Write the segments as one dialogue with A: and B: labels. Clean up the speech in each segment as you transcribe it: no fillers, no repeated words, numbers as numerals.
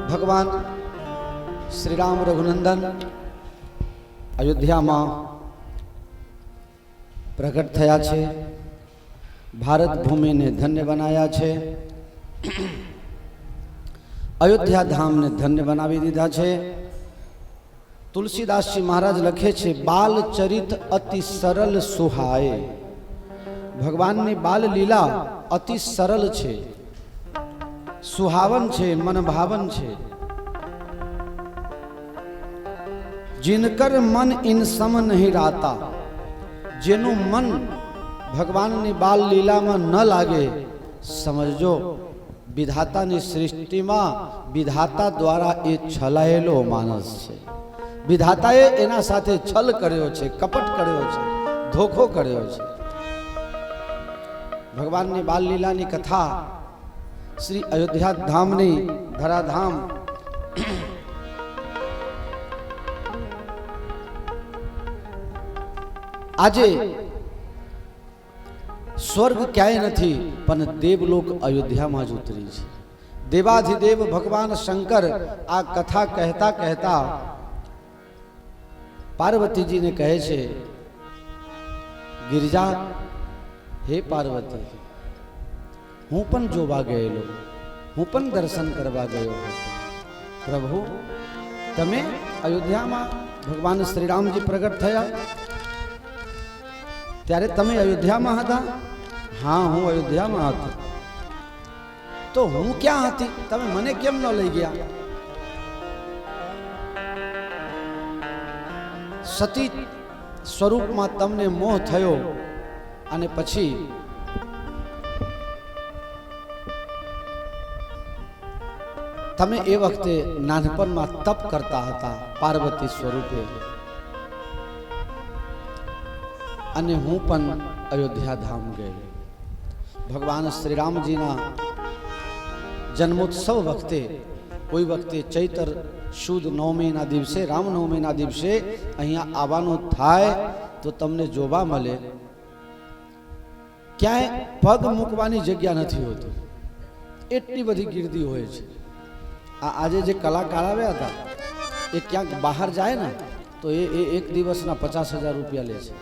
A: भगवान श्री राम रघुनंदन अयोध्या में प्रकट थया छे। भारत भूमि ने धन्य बनाया छे। अयोध्या धाम ने धन्य बनावी दीधा छे। तुलसीदास जी महाराज लखे छे, बाल चरित अति सरल सुहाए। भगवान ने बाल लीला अति सरल छे, सुहावन छे, मन भावन छे। जिनकर मन इन सम नहीं राता, जेनु मन भगवान ने बाल लीला में न लागे, समझो विधाता ने सृष्टि में विधाता द्वारा ए छलायेलो मानस छे। विधाताए एना साथे छल कर्यो छे, कपट कर्यो छे, धोखो कर्यो छे। भगवान ने बाल लीला नी कथा श्री अयोध्या धाम नी धराधाम आजे स्वर्ग क्याय नथी पण देवलोक अयोध्या में ज उतरी छे। देवाधिदेव भगवान शंकर आ कथा कहता कहता पार्वती जी ने कहे छे, गिरिजा हे पार्वती, हूँ पण जोवा गयेलो, हूँ पण दर्शन करवा गयो हतो। प्रभु तमे अयोध्या में भगवान श्री राम जी प्रगट थया त्यारे तमे अयोध्या में हता? हाँ, हूँ अयोध्या में हतो। तो हूँ क्या हती? तमे मने केम न लई गया? सती स्वरूप में तमने मोह थयो अने पछी तमे ए वखते नानपण में तप करता हता पार्वती स्वरूपे अने हूँ पण अयोध्या धाम गए। भगवान श्री राम जी ना जन्मोत्सव वखते कोई वखते चैतर शुद्ध नवमी ना दिवसे रामनवमी ना दिवसे अहींया आववानुं थाय तो तमने जोवा मळे। क्यांय पग मूकवानी जग्या नथी होती, एटली बधी गिरदी होय छे। आजे जे कलाकार आव्या हता ए क्यांक बहार जाए ना तो एक दिवसना 50,000 रुपया ले छे।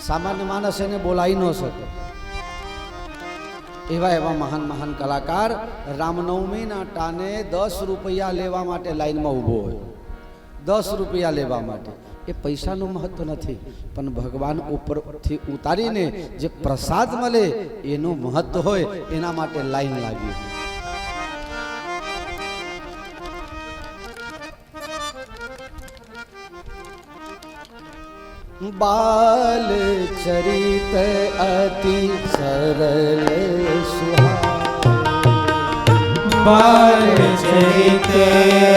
A: सामान्य मानस एने बोलाई न सके। एवा एवा महान महान कलाकार रामनवमी ना टाने 10 रुपया लेवा माटे लाइन में उभो होय। 10 रुपया लेवा माटे ए पैसा नु महत्व नथी, पण भगवान ऊपर थी उतारीने जे प्रसाद मळे एनु महत्व होय, एना माटे लाइन लागी। बाल चरित अति सरल सुहाए।
B: बाल चरित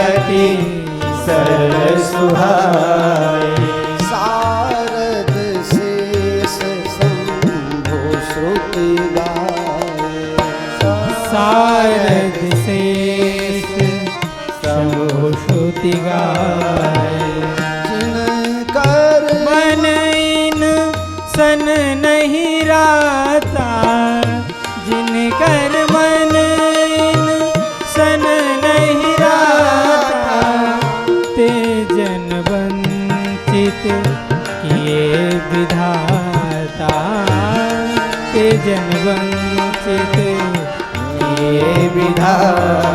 B: अति सरल सुहाए।
A: शारद शेष शंभो श्रुति गाए।
B: शारद शेष शंभो श्रुति गाए। सन नहीं राता, जिनकर मन सन नहीं राता, ते जन वंचित किए विधाता, ते जन वंचित किए विधाता।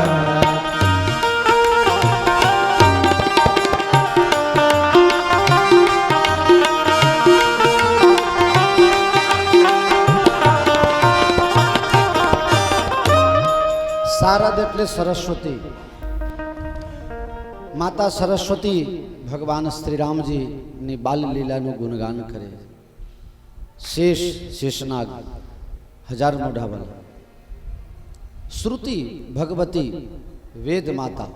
A: शारद एटले सरस्वती, माता सरस्वती भगवान श्री राम जी ने बाल लीला नु गुणगान करे। शेष शेषनाग 1000 मोढ़ा वाला, श्रुति भगवती वेद माता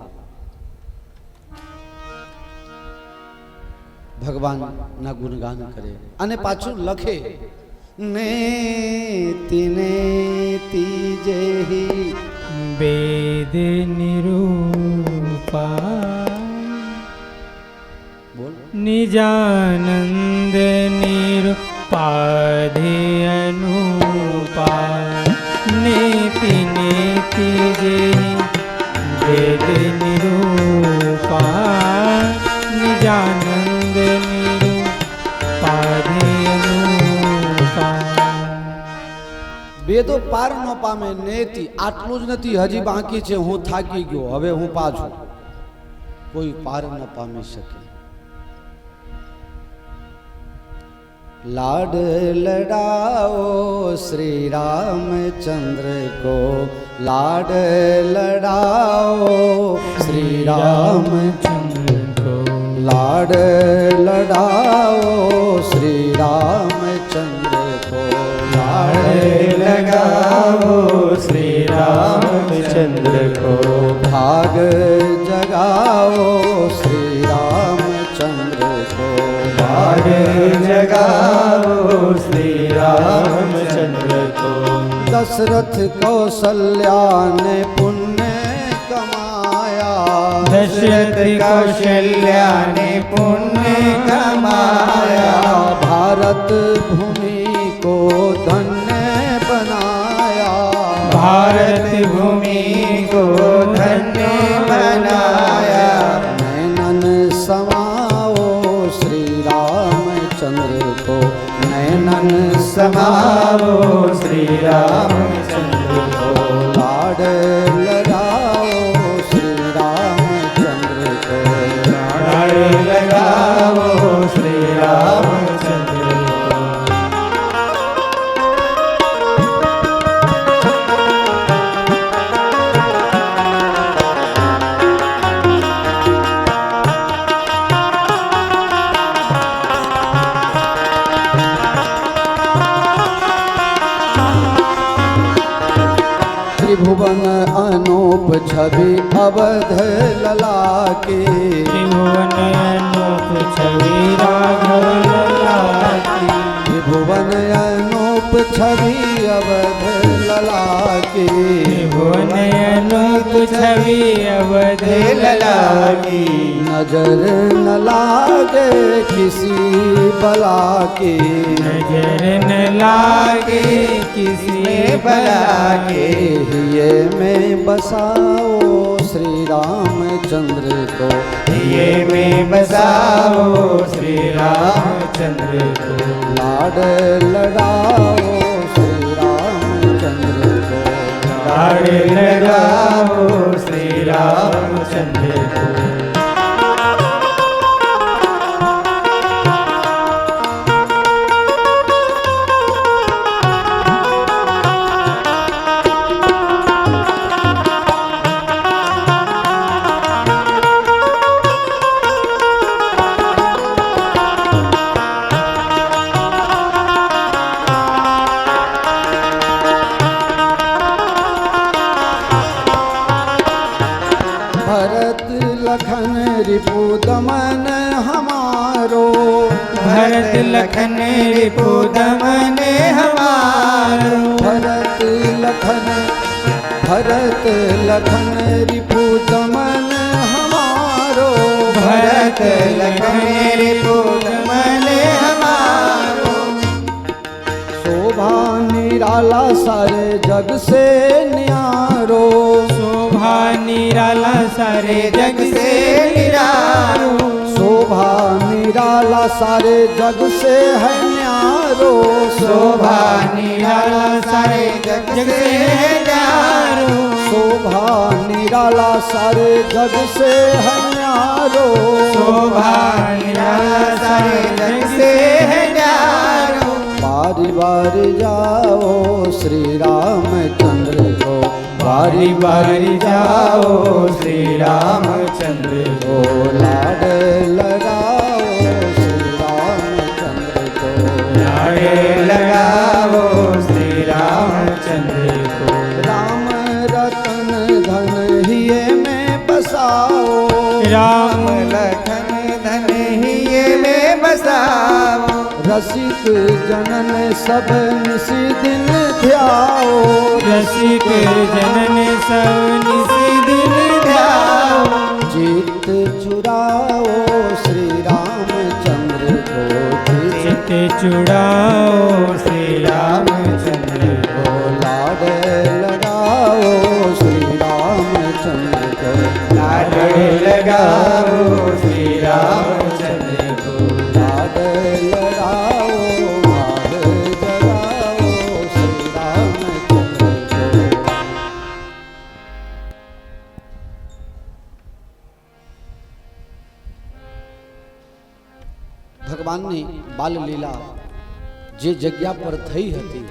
A: भगवान ना गुणगान करे अने पाछू लखे नेति नेति जेहि
B: वेद निरूपा
A: बोल
B: निजानंद निरुपाधि अनुपा नेति नेति जेहि वेद निरूपा निजानंद निरूपाधेनुपा
A: વેદો પાર ન પામે નેતિ આટલું જ નથી, હજી બાકી છે. હું થાકી ગયો, હવે હું પાછું. કોઈ પાર ન પામી શકે. लाड लड़ाओ श्री रामचंद्र को, लाड लड़ाओ श्री रामचंद्र को, लाड लड़ाओ श्री रामचंद्र को,
B: लाड लगाओ श्री रामचंद्र को,
A: भाग जगाओ श्री रामचंद्र को,
B: भाग जगाओ श्री रामचंद्र को।
A: दशरथ कौशल्या ने पुण्य कमाया,
B: दशरथ कौशल्या ने पुण्य कमाया,
A: भारत भूमि को धन्य बनाया,
B: भारत भूमि को धन्य बनाया।
A: नैनन समाओ श्री रामचंद्र को, नैनन
B: समाओ श्री रामचंद्र को,
A: लाड लगाओ श्री रामचंद्र को,
B: लाड लगाओ श्री रामचंद्र को।
A: त्रिभुवन अनूप छवि अवध लला के,
B: त्रिभुवन अनूप छवि राघव लला की,
A: त्रिभुवन अनूप छवि अवध लला के,
B: त्रिभुवन अनूप छवि अवध लला की,
A: नजर न लागे किसी बला के,
B: नजर न लागे किसी बला के,
A: ये में बसाओ श्री रामचंद्र को,
B: ये में बसाओ श्री रामचंद्र को,
A: लाड लगाओ श्री रामचंद्र को,
B: लाड लगाओ श्री रामचंद्र को।
A: भरत लखन रिपु दमन हमारो,
B: भरत लखन रिपु दमन हमारो,
A: भरत लखन रिपु दमन हमारो,
B: भरत लखन रिपु दमन हमारो,
A: शोभा निराला सारे जग से न्यारो,
B: शोभा निराला सारे जग से निरारो,
A: शोभा निराला सारे जग से है न्यारो,
B: शोभा निराला सारे जग से न्यारो,
A: शोभा निराला सारे जग से है न्यारो,
B: शोभा निराला सारे जग से न्यारो।
A: बारी बारी जाओ श्री रामचंद्र को,
B: बारी बारी जाओ श्री रामचंद्र को,
A: लाड लगाओ श्री रामचंद्र को,
B: लाड लगाओ श्री रामचंद्र को,
A: राम रतन धन हिये में बसाओ,
B: राम लखन धन हिये में बसाओ,
A: रसिक जनन सब निसी दिन ध्याओ,
B: रसिक जनन सब निसी दिन ध्याओ,
A: चित चुराओ श्री रामचंद्र को,
B: चित चुड़ाओ श्री रामचंद्र को,
A: लाड लगाओ श्री रामचंद्र को, ભગવાનની બાલલીલા જે જગ્યા પર થઈ હતી,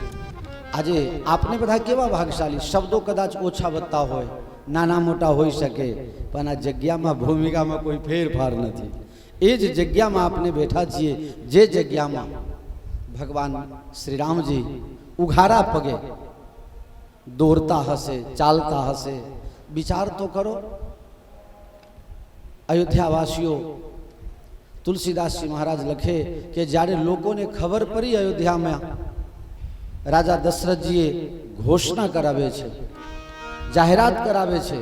A: આજે આપને બધા કેવા ભાગશાળી, શબ્દો કદાચ ઓછા વધતા હોય, નાના મોટા હોઈ શકે, પણ આ જગ્યામાં ભૂમિકામાં કોઈ ફેરફાર નથી. એ જ જગ્યામાં આપણે બેઠા છીએ, જે જગ્યામાં ભગવાન શ્રી રામજી ઉઘાડા પગે દોડતા હશે, ચાલતા હશે. વિચાર તો કરો, અયોધ્યાવાસીઓ, તુલસીદાસજી મહારાજ લખે કે જ્યારે લોકોને ખબર પડી અયોધ્યામાં રાજા દશરથજીએ ઘોષણા કરાવે છે, જાહેરાત કરાવે છે,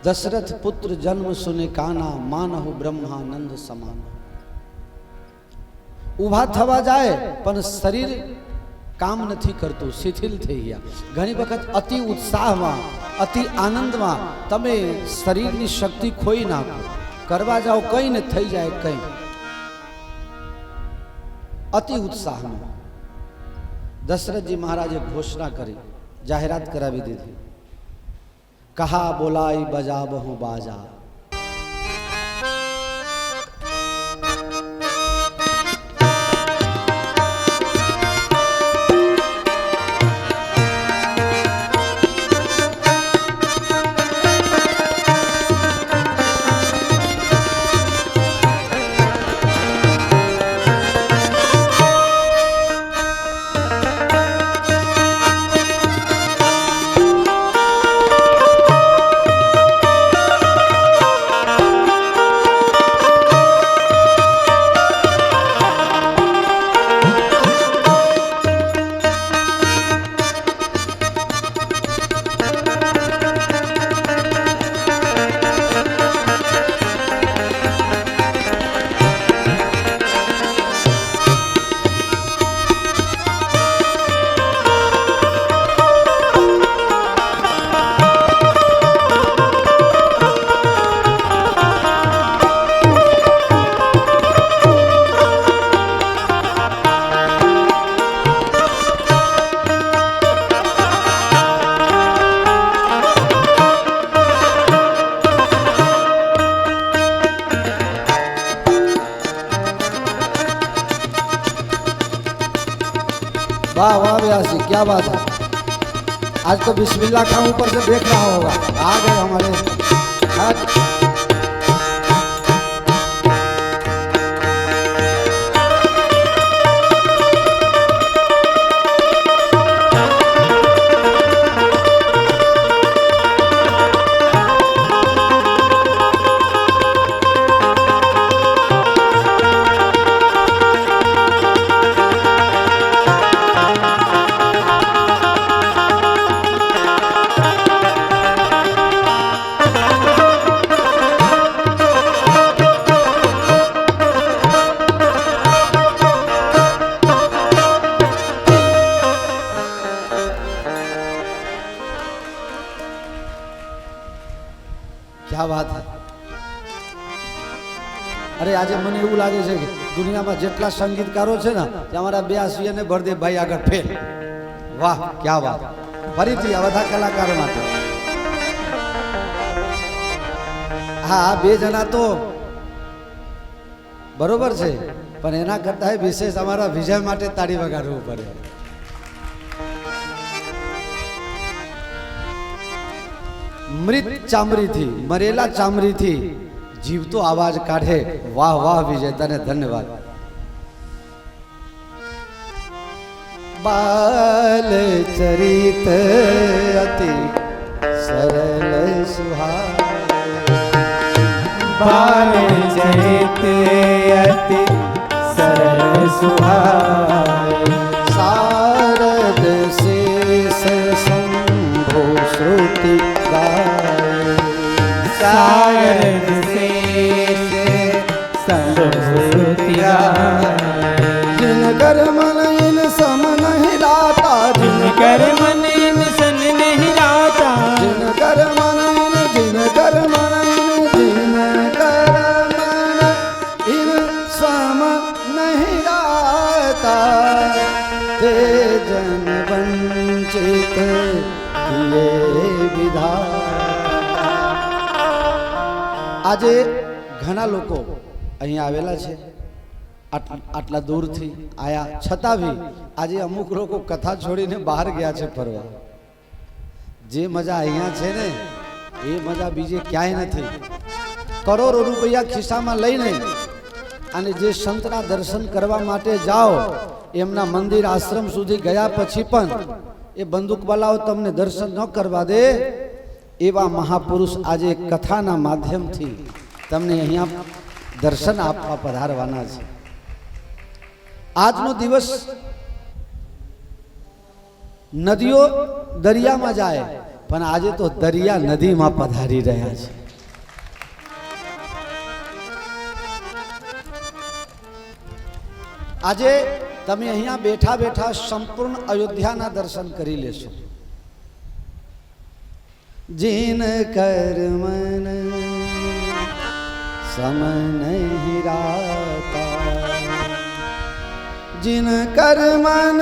A: દશરથ પુત્ર જન્મ સુને કાના, માનહુ બ્રહ્માનંદ સમાન. ઊભા થવા જાય પણ શરીર કામ નથી કરતું, શિથિલ થઈ ગયા. ઘણી વખત અતિ ઉત્સાહમાં, અતિ આનંદમાં તમે શરીરની શક્તિ ખોઈ નાખો, કરવા જાઓ કંઈ ને થઈ જાય કંઈ. અતિ ઉત્સાહમાં દશરથજી મહારાજે ઘોષણા કરી, જાહેરાત કરાવી દીધી. કહા બોલાઈ બજાબહુ બાજા, वाह वाह व्यासी, क्या बात है. आज तो बिस्मिल्लाह खां ऊपर से देख रहा होगा, आ गए हमारे. क्या बात है. अरे आज મને એવું લાગે છે કે દુનિયામાં જેટલા સંગીતકારો છે ને તે અમારા બે આસિયાને ભરદેવભાઈ આગળ ફેર. વાહ, क्या बात. ફરીથી આ બધા કલાકારો માટે હા, બે જણા તો બરોબર છે, પણ એના કરતા વિશેષ અમારા વિજય માટે તાળી વગાડવું પડે. મૃત ચામડીથી, મરેલા ચામડીથી જીવતો આવાજ કાઢે. વાહ વાહ વિજય, તને ધન્યવાદ. બાલ ચરિત અતિ સરળ સુહાય,
B: बाल चरित अति सरल सुहाय,
A: शारद शेष शंभो श्रुति गाय,
B: शारद शेष शंभो श्रुति गाय,
A: जिनकर मन इन सम नहीं राता,
B: जिनकर मन इन सन नहीं राता,
A: जिनकर मन इन, जिनकर मन इन, जिनकर मन इन सम नहीं राता, ते जन वंचित किए विधाता. આજે ઘણા લોકો અહીંયા આવેલા છે, આટલા દૂરથી આયા છતાં બી આજે અમુક લોકો કથા છોડીને બહાર ગયા છે ફરવા. જે મજા અહીંયા છે ને એ મજા બીજે ક્યાંય નથી. કરોડો રૂપિયા ખિસ્સામાં લઈને અને જે સંતના દર્શન કરવા માટે જાઓ, એમના મંદિર આશ્રમ સુધી ગયા પછી પણ એ બંદૂકવાલાઓ તમને દર્શન ન કરવા દે, એવા મહાપુરુષ આજે કથાના માધ્યમથી તમને અહીંયા દર્શન આપવા પધારવાના છે. આજનો દિવસ નદીઓ દરિયામાં જાય, પણ આજે તો દરિયા નદીમાં પધારી રહ્યા છે. આજે તમે અહીંયા બેઠા બેઠા સંપૂર્ણ અયોધ્યાના દર્શન કરી લેશો. જીન કર મન સમ નહીં રાતા, जिन कर मन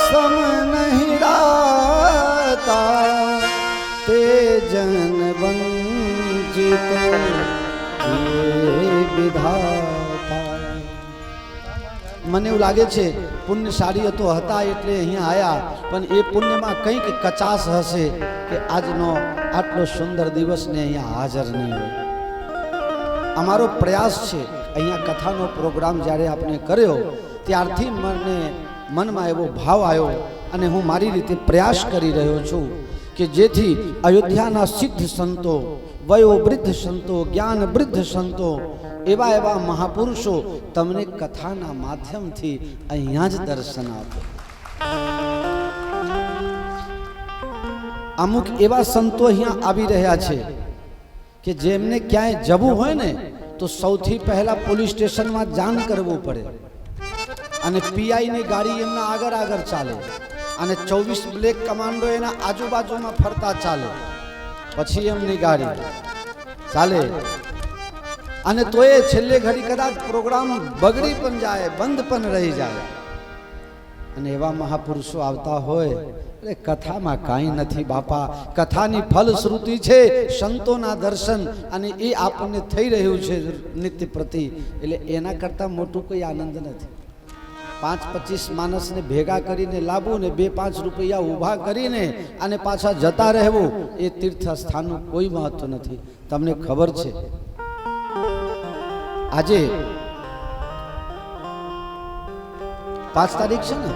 A: सम नहीं राता, ते जन वंचित विधाता. મને એવું લાગે છે પુણ્યશાળી તો હતા એટલે અહીંયા આયા, પણ એ પુણ્યમાં કંઈક કચાશ હશે કે આજનો આટલો સુંદર દિવસને અહીંયા હાજર નહીં હોય. અમારો પ્રયાસ છે, અહીંયા કથાનો પ્રોગ્રામ જ્યારે આપણે કર્યો ત્યારથી મનમાં એવો ભાવ આવ્યો અને હું મારી રીતે પ્રયાસ કરી રહ્યો છું કે જેથી અયોધ્યાના સિદ્ધ સંતો, વયોવૃદ્ધ સંતો, જ્ઞાન વૃદ્ધ સંતો, એવા મહાપુરુષો તમને કથાના માધ્યમથી અહીંયા જ દર્શન આપે. અમુક એવા સંતો અહીંયા આવી રહ્યા છે કે જેમને ક્યાંય જવું હોય ને તો સૌથી પહેલા પોલીસ સ્ટેશનમાં જાણ કરવું પડે અને પીઆઈની ગાડી એમના આગળ ચાલે અને 24 બ્લેક કમાન્ડો એના આજુબાજુમાં ફરતા ચાલે, પછી એમની ગાડી ચાલે. અને તોય છેલ્લે ઘડી કદાચ પ્રોગ્રામ બગડી પણ જાય, બંધ પણ રહી જાય. અને એવા મહાપુરુષો આવતા હોય, અરે કથામાં કાંઈ નથી બાપા, કથાની ફલશ્રુતિ છે સંતોના દર્શન, અને એ આપણને થઈ રહ્યું છે નિત્ય પ્રતિ. એટલે એના કરતાં મોટું કોઈ આનંદ નથી. 5-25 માણસને ભેગા કરીને લાવવું ને 2-5 રૂપિયા ઊભા કરીને અને પાછા જતા રહેવું, એ તીર્થ સ્થાનનું કોઈ મહત્વ નથી. તમને ખબર છે આજે 5 તારીખ છે ને,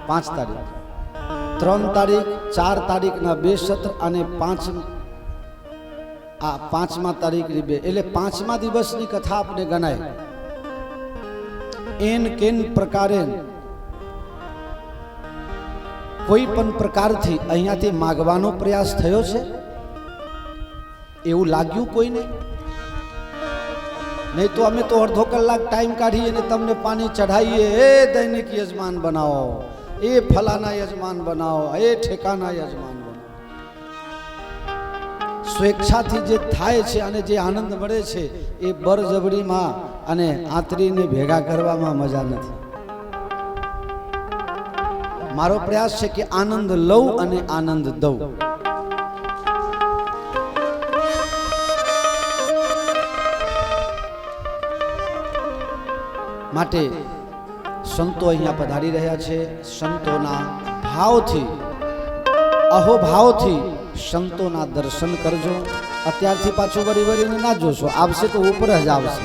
A: 5 તારીખ, 3 તારીખ, 4 તારીખના 2 સત્ર અને 5મા તારીખની 2, એટલે 5મા દિવસની કથા આપણે ગણાય. એન કેન પ્રકારે કોઈ પણ પ્રકારથી અહીંયાથી માગવાનો પ્રયાસ થયો છે એવું લાગ્યું કોઈને? નહીં તો અમે તો અડધો કલાક ટાઈમ કાઢીએ ને તમને પાણી ચઢાવીએ, એ દૈનિક યજમાન બનાવો, એ ફલાના યજમાન બનાવો, એ ઠેકાના યજમાન બનાવો. સ્વેચ્છાથી જે થાય છે અને જે આનંદ મળે છે એ બરજબરીમાં અને આંતરીને ભેગા કરવામાં મજા નથી. મારો પ્રયાસ છે કે આનંદ લઉં અને આનંદ દઉં. માટે સંતો અહીંયા પધારી રહ્યા છે. સંતોના ભાવથી, અહોભાવથી સંતોના દર્શન કરજો. અત્યારથી પાછું વરીને ના જોશો, આવશે તો ઉપર જ આવશે,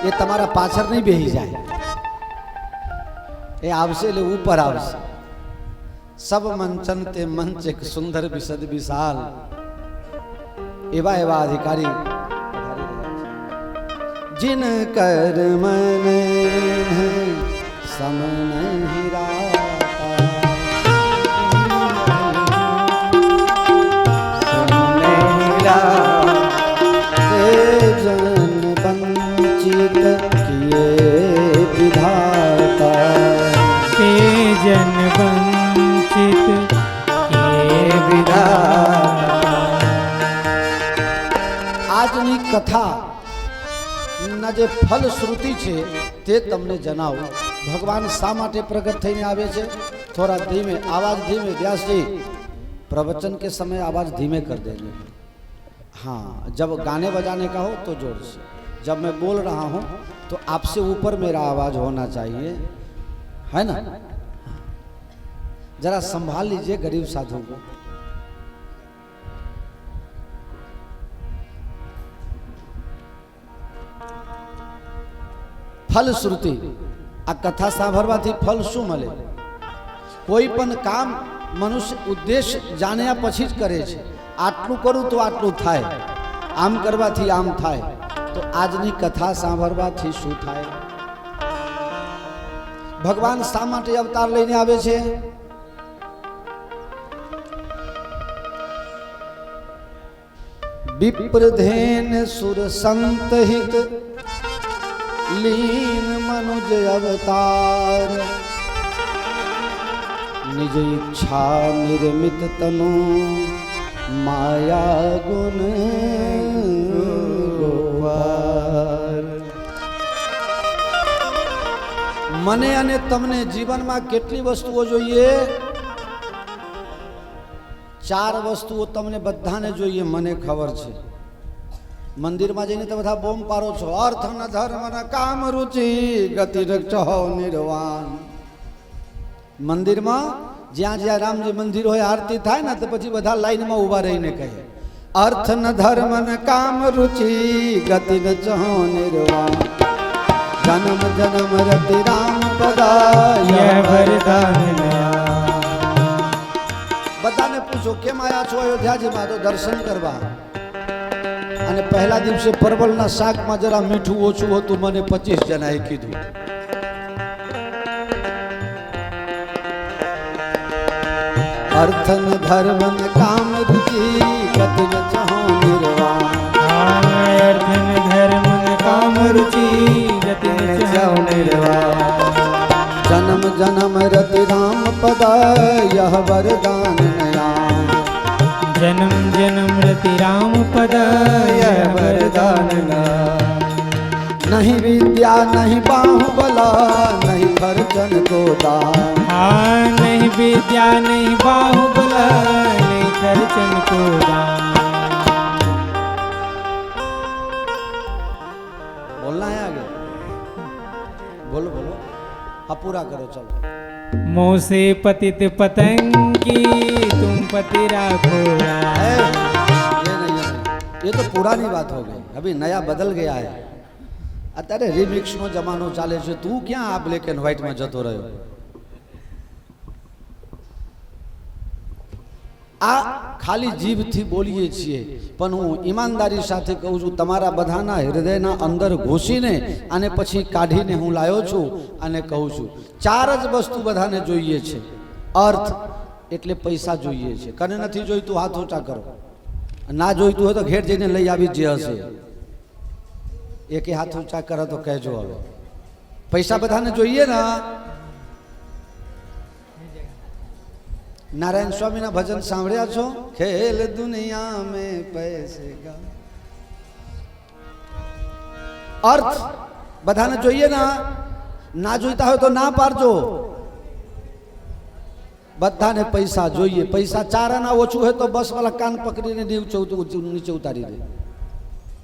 A: એ તમારા પાછળ નહીં બેસી જાય, એ આવશે એટલે ઉપર આવશે. સબ મંચન તે મંચ એક સુંદર વિશદ વિશાલ, એવા અધિકારી जिन कर मन सम नहीं राता, ते जन वंचित किए विधाता,
B: ते जन वंचित किए विधाता.
A: આજની કથા ના જે ફલશ્રુતિ છે તે તમને જણાવું. ભગવાન શા માટે પ્રગટ થઈને આવે છે? થોડા ધીમે, આवाज धीमे. व्यास जी प्रवचन के समय आवाज धीमे कर देंगे. हाँ, जब गाने बजाने का हो तो जोर से, जब मैं बोल रहा हूं तो आपसे ऊपर मेरा आवाज होना चाहिए, है ना। जरा संभाल लीजिए गरीब साधु को। फलश्रुति आ कथा सांभळवाથી ફલ શું મળે? કોઈ પણ કામ મનુષ્ય ઉદ્દેશ જાણ્યા પછી જ કરે છે। આટલું કરું તો આટલું થાય, આમ કરવાથી આમ થાય, તો આજની કથા સાંભળવાથી શું થાય? ભગવાન શા માટે અવતાર લઈને આવે છે? विप्रधेन सुर संत हित लीन मनुज अवतार, निज इच्छा निर्मित तनु माया गुण गोपार। मने अने तमने जीवन में केटली वस्तुओं जोईए? 4 वस्तुओं तमने बधाने जोईए, मने खबर छे। मंदिर में जईने तो बधा बोम पारो छो, अर्थ न धर्म न काम रुचि गति रक्षो निर्वाण। मंदिर में ज्यां ज्यां रामजी मंदिर होय आरती थाय ने तो पछी बधा लाइन में उभा रहीने कहे अर्थ न धर्म न काम रुचि गति रक्षो निर्वाण। जन्म जन्म रति राम पदाय
B: वरदान नया।
A: बधाने पूछो केम आया छो अयोध्याजी में? तो दर्शन करवा। અને પહેલા દિવસે પરવળના શાકમાં જરા મીઠું ઓછું હતું, મને 25 જણાએ કીધું। अर्थ न धर्म न काम रुचि गति न चाहो निर्वाण।
B: अर्थ न धर्म न काम रुचि गति न चाहो निर्वाण।
A: जन्म जन्म रति राम पदाय वरदान नया।
B: जन्म जन्म रति राम पदाय वरदान नया।
A: नहीं विद्या नहीं बाहुबला नहीं खर्चन को दान।
B: हाँ, नहीं विद्या नहीं बाहुबला नहीं खर्चन को दान।
A: बोलना है आगे? बोलो बोलो, हाँ पूरा करो चलो।
B: मोह से पतित पतंगी तुम पति राखो राम।
A: ये नहीं है, ये तो पुरानी बात हो गई, अभी नया बदल गया है। अत्यारे रिमिक्स नो जमानो चाले छे, तू क्या आ ब्लैक एंड व्हाइट में जतो रह्यो? आ खाली जीभ थी बोलीए छीए, पण हूँ ईमानदारी साथे कहूं छुं, तमारा बधाना हृदयना अंदर घुसीने अने पछी काढीने हूँ लायो छुं अने कहूं छुं। 4 ज वस्तु बधाने जोईए छे। अर्थ एटले पैसा जोईए छे। कने नथी जोईतुं हाथ ऊंचा करो, ना जोईतुं होय तो घेर जईने लई आवी जे हशे। एक हाथ ऊंचा करे तो कहजो। हवे पैसा बधाने जोईए ना? नारायण स्वामी ना भजन सांभळ्या छो? खेल दुनिया में पैसे का। अर्थ बधाने जोईए ना? ना जोईता हो तो ना पाडजो। बधाने पैसा जोईए। पैसा 4 आना ओछું है तो बस वाला कान पकड़ीने नीचे उतारी दे।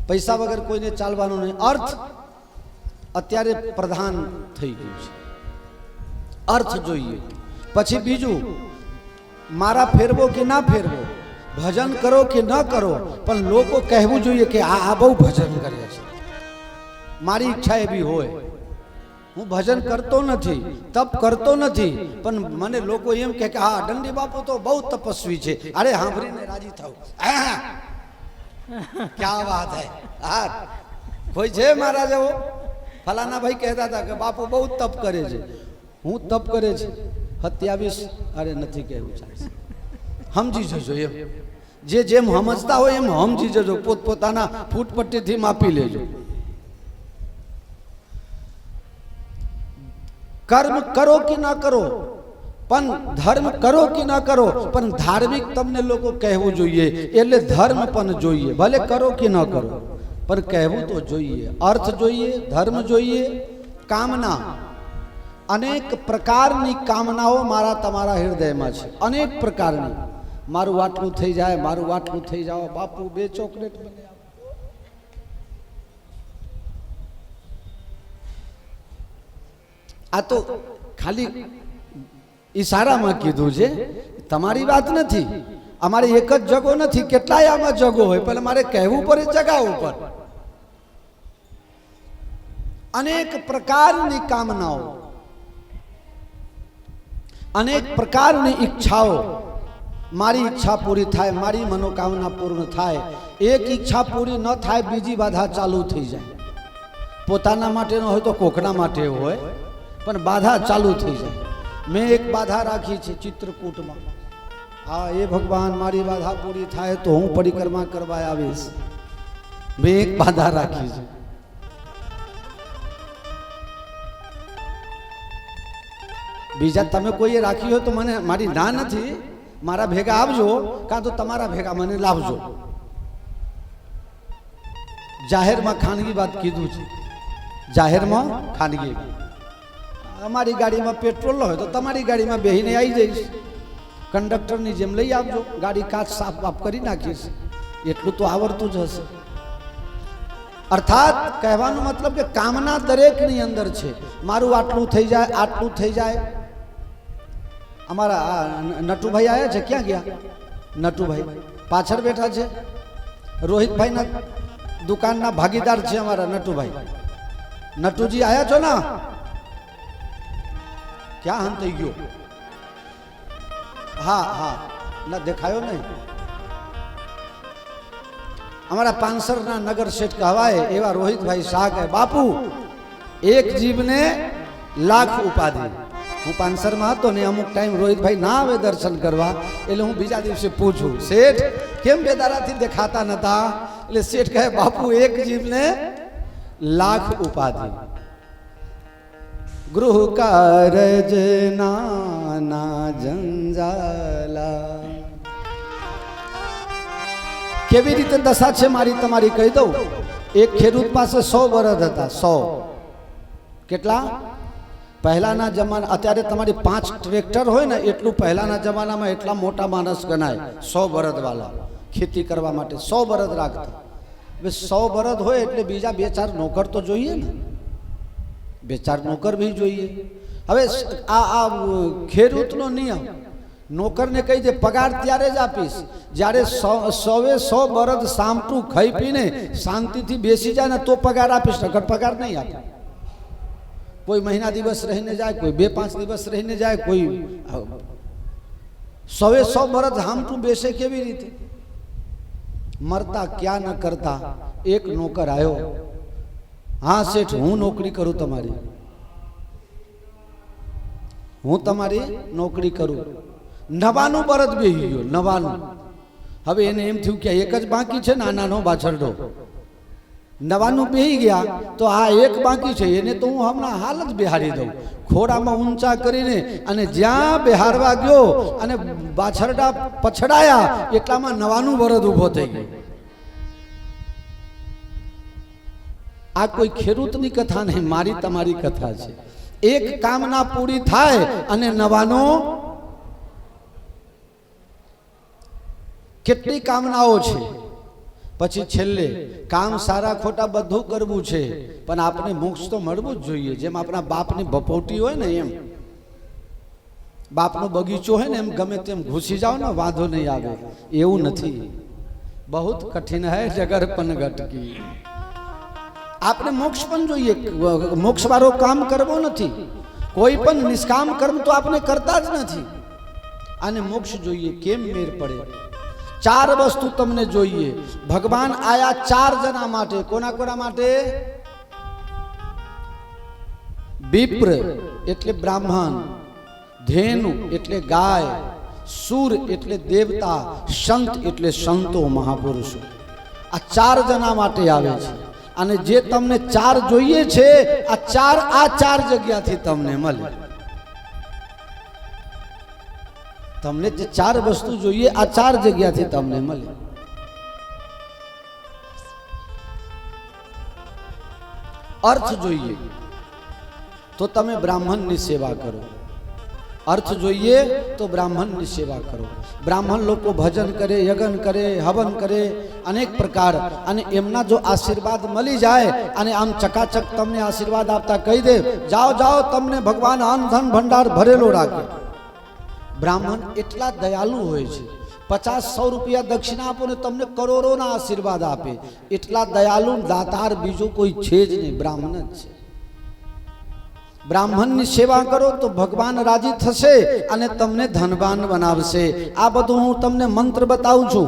A: पैसा वगर कोईने चालवानो नहीं। अर्थ अत्यारे प्रधान थई गयुं छे। अर्थ जोईए। पछी बीजू, मारा फेरवो कि ना फेरवो, भजन करो कि न करो, पण लोको कहेवुं जोईए के आ बहु भजन करे छे। मारी इच्छा एवी होय, हूँ भजन करतो नथी, तप करतो नथी, पण मने लोको एम कहे के हाँ दंडी बापू तो बहुत तपस्वी छे। अरे सांभळीने राजी थाओ। क्या बात है। हाँ कोई छे मारा जेवो? फलाना भाई कहता था कि बापू बहुत तप करे छे। हूँ तप करे छे 27। अरे नहीं कहूँ चाहे, समझी जजो। एम जे जेम समझता हो एम समझी जजो। पोतपोताना फूटपट्टी थी मापी लेजो। कर्म करो कि ना करो, पण धर्म करो कि ना करो, पण धार्मिक तमने लोको कहेवुं जोईए। एटले धर्म पण जोईए। भले करो कि ना करो, पण कहेवुं तो जोईए। अर्थ जोईए, धर्म जोईए, कामना। अनेक प्रकारनी कामनाओं मारा तमारा हृदय में छे। अनेक प्रकारनी। મારું આટલું થઈ જાય, મારું આટલું થઈ જાવ, બાપુ 2 ચોકલેટ મને આપો. આ તો ખાલી ઈશારામાં કીધું છે, તમારી વાત નથી. અમારે એક જ જગો નથી, કેટલાય આમાં જગો હોય, પણ મારે કહેવું પડે જગા ઉપર. અનેક પ્રકારની કામનાઓ, અનેક પ્રકારની ઈચ્છાઓ. મારી ઈચ્છા પૂરી થાય, મારી મનોકામના પૂર્ણ થાય. એક ઈચ્છા પૂરી ન થાય, બીજી બાધા ચાલુ થઈ જાય. પોતાના માટે ન હોય તો કોકના માટે હોય, પણ બાધા ચાલુ થઈ જાય. મેં એક બાધા રાખી છે ચિત્રકૂટમાં. હા, એ ભગવાન મારી બાધા પૂરી થાય તો હું પરિક્રમા કરવા આવીશ. મેં એક બાધા રાખી છે. બીજા તમે કોઈએ રાખી હોય તો મને મારી ના નથી, મારા ભેગા આવજો, કાં તો તમારા ભેગા મને લાવજો. જાહેરમાં ખાનગી વાત કીધું છે, જાહેરમાં ખાનગી. અમારી ગાડીમાં પેટ્રોલ ન હોય તો તમારી ગાડીમાં બેહીને આવી જઈશ, કંડક્ટરની જેમ લઈ આવજો, ગાડી કાચ સાફ બાફ કરી નાખીશ. એટલું તો આવડતું જ હશે. અર્થાત કહેવાનો મતલબ કે કામના દરેકની અંદર છે. મારું આટલું થઈ જાય, આટલું થઈ જાય. અમારા નટુભાઈ આવ્યા છે, ક્યાં ગયા નટુભાઈ? પાછળ બેઠા છે. રોહિતભાઈના દુકાનના ભાગીદાર છે અમારા નટુભાઈ. નટુજી આવ્યા છો ને? ક્યાં હમ થઈ ગયો? હા હા, ના દેખાયો નહીં. અમારા પાંસરના નગર શેઠ કહેવાય એવા રોહિતભાઈ શાહ કહે, બાપુ એક જીવને લાખ ઉપાધિ. હું પાંસરમાં હતો ને, અમુક ટાઈમ રોહિતભાઈ ના આવે દર્શન કરવા, એટલે હું બીજા દિવસે પૂછું, શેઠ કેમ બેદારાથી દેખાતા નતા? એટલે શેઠ કહે, બાપુ એક જીવને લાખ ઉપાધિ. ગૃહ કારજ નાના જંજાલા. કેવી રીતે દશા છે મારી તમારી કહી દઉં. એક ખેડૂત પાસે 100 બળદ હતા. 100 કેટલા? પહેલાના જમાના, અત્યારે તમારી 5 ટ્રેક્ટર હોય ને એટલું પહેલાના જમાનામાં એટલા મોટા માણસ ગણાય. 100 બળદ વાળા ખેતી કરવા માટે 100 બળદ રાખતા. હવે 100 બળદ હોય એટલે બીજા 2-4 નોકર તો જોઈએ ને, 2-4 નોકર બી જોઈએ. હવે આ ખેડૂતનો નિયમ, નોકરને કહી દે પગાર ત્યારે જ આપીશ જ્યારે 100 બળદ સામટું ખાઈ પીને શાંતિથી બેસી જાય ને તો પગાર આપીશ, નકર પગાર નહીં આપે. કોઈ મહિના દિવસ રહીને જાય, કોઈ 2-5 દિવસ રહીને જાય, કોઈ 100 બળદ સામટું બેસે કેવી રીતે? મરતા ક્યાં ન કરતા. એક નોકર આવ્યો, હા શેઠ હું નોકરી કરું તમારી, હું તમારી નોકરી કરું. 99 બળદ બેહી ગયો, 99. હવે એને એમ થયું કે એક જ બાકી છે, નાનાનો બાછરડો. 99 બેહી ગયા તો આ એક બાકી છે, એને તો હું હમણાં હાલ જ બેહારી દઉં. ખોડામાં ઊંચા કરીને અને જ્યાં બેહારવા ગયો અને બાછરડા પછડાયા એટલામાં 99 બળદ ઊભો થઈ ગયો. આ કોઈ ખેડૂતની કથા નહીં, મારી તમારી કથા છે. એક કામના પૂરી થાય અને 99 કેટલી કામનાઓ છે. પછી છેલ્લે કામ સારા ખોટા બધું કરવું છે, પણ આપણે મોક્ષ તો મળવું જ જોઈએ. જેમ આપણા બાપની બપોટી હોય ને, એમ બાપનો બગીચો હોય ને, એમ ગમે તેમ ઘૂસી જાઓ ને વાંધો નહીં આવે. એવું નથી. બહુ કઠિન હૈ જગર પન ગટકી. આપણે મોક્ષ પણ જોઈએ. મોક્ષ વાળો કામ કરવો નથી. કોઈ પણ નિષ્કામ કર્મ તો આપણે કરતા જ નથી. આને મોક્ષ જોઈએ. કેમ મેર પડે? 4 વસ્તુ તમને જોઈએ. ભગવાન આયા 4 જણા માટે. કોના કોના માટે? વિપ્ર એટલે બ્રાહ્મણ, ધેનુ એટલે ગાય, સુર એટલે દેવતા, સંત એટલે સંતો મહાપુરુષો. આ 4 જણા માટે આવે છે. અને જે તમને 4 જોઈએ છે, આ 4 જગ્યાથી તમને મળે. તમને જે 4 વસ્તુ જોઈએ આ 4 જગ્યાથી તમને મળે. અર્થ જોઈએ તો તમે બ્રાહ્મણની સેવા કરો. अर्थ જોઈએ તો બ્રાહ્મણની સેવા કરો. બ્રાહ્મણ લોકો ભજન કરે, યજ્ઞ કરે, હવન કરે, અનેક પ્રકાર, અને એમના જો આશીર્વાદ મળી જાય અને આમ ચકાચક તમને આશીર્વાદ આપતા કહી દે જાઓ જાઓ તમને ભગવાન અન્ન ધન ભંડાર ભરેલો રાખે. બ્રાહ્મણ એટલા દયાળુ હોય છે, 50-100 રૂપિયા દક્ષિણા આપો ને તમને કરોડોના આશીર્વાદ આપે. એટલા દયાળુ દાતાર બીજો કોઈ છે જ નહીં, બ્રાહ્મણ જ છે. બ્રાહ્મણની સેવા કરો તો ભગવાન રાજી થશે અને તમને ધનવાન બનાવશે. આ બધું હું તમને મંત્ર બતાવું છું.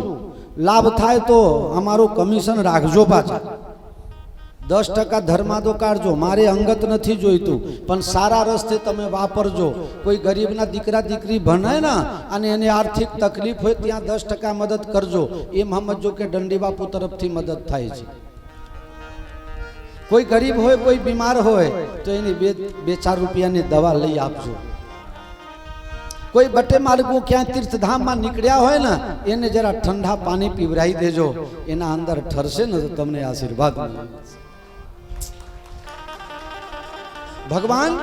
A: લાભ થાય તો અમારું કમિશન રાખજો પાછા. 10% ધર્માદો કાઢજો, મારે અંગત નથી જોઈતું, પણ સારા રસ્તે તમે વાપરજો. કોઈ ગરીબના દીકરા દીકરી ભણે ને અને એને આર્થિક તકલીફ હોય ત્યાં 10% મદદ કરજો. એમ સમજો કે દંડી બાપુ તરફથી મદદ થાય છે. કોઈ ગરીબ હોય, કોઈ બીમાર હોય તો એની 2-4 રૂપિયાની દવા લઈ આપજો. કોઈ બટે માર્ગો ક્યાં તીર્થધામમાં નીકળ્યા હોય ને એને જરા ઠંડા પાણી પીવરાઈ દેજો. એના અંદર ઠરશે ને તો તમને આશીર્વાદ મળશે. ભગવાન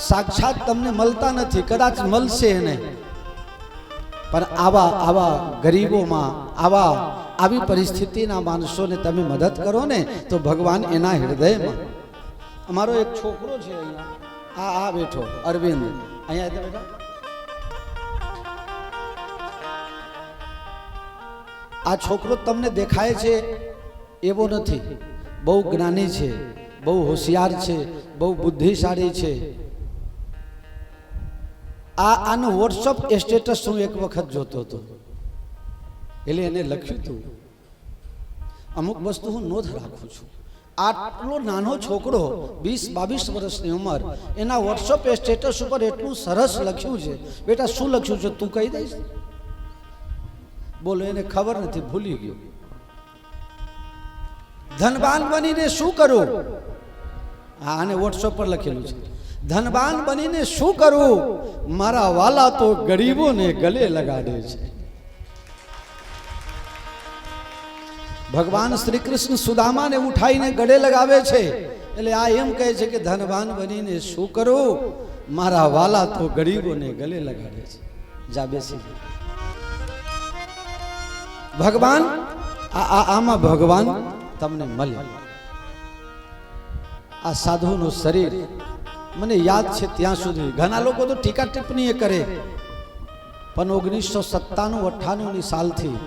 A: સાક્ષાત તમને મળતા નથી, કદાચ મળશે એને, પણ આવા ગરીબોમાં આવી પરિસ્થિતિના માણસોને તમે મદદ કરો ને તો ભગવાન એના હૃદયમાં. અમારો એક છોકરો છે અહીંયા, આ બેઠો અરવિંદ, અહીંયા બેઠો. આ છોકરો તમને દેખાય છે એવો નથી, બહુ જ્ઞાની છે, બહુ હોશિયાર છે, બહુ બુદ્ધિશાળી છે. આનું વોટ્સઅપ સ્ટેટસ હું એક વખત જોતો હતો, એટલે એને લખ્યું હતું, અમુક વસ્તુ હું નોંધ રાખું છું. આટલો નાનો છોકરો 20-22 વર્ષની ઉંમર, એના વોટ્સઅપ સ્ટેટસ ઉપર એટલું સરસ લખ્યું છે. બેટા શું લખ્યું છે તું કહી દઈશ? બોલો, એને ખબર નથી, ભૂલી ગયો. ધનવાન બનીને શું કરું? હા, આને વોટ્સઅપ પર લખેલું છે, ધનવાન બનીને શું કરું, મારા વાલા તો ગરીબોને ગલે લગાડે છે. ભગવાન શ્રી કૃષ્ણ સુદામાને ઉઠાઈને ગળે લગાવે છે, એટલે આ એમ કહે છે કે ધનવાન બનીને શું કરું, મારા વાલા તો ગરીબોને ગલે લગાડે છે. જા બેસી. ભગવાન આમાં ભગવાન તમને મળે. આ સાધુનું શરીર મને યાદ છે ત્યાં સુધી, ઘણા લોકો તો ટીકા ટિપ્પણી કરે, પણ 1997-98ની સાલથી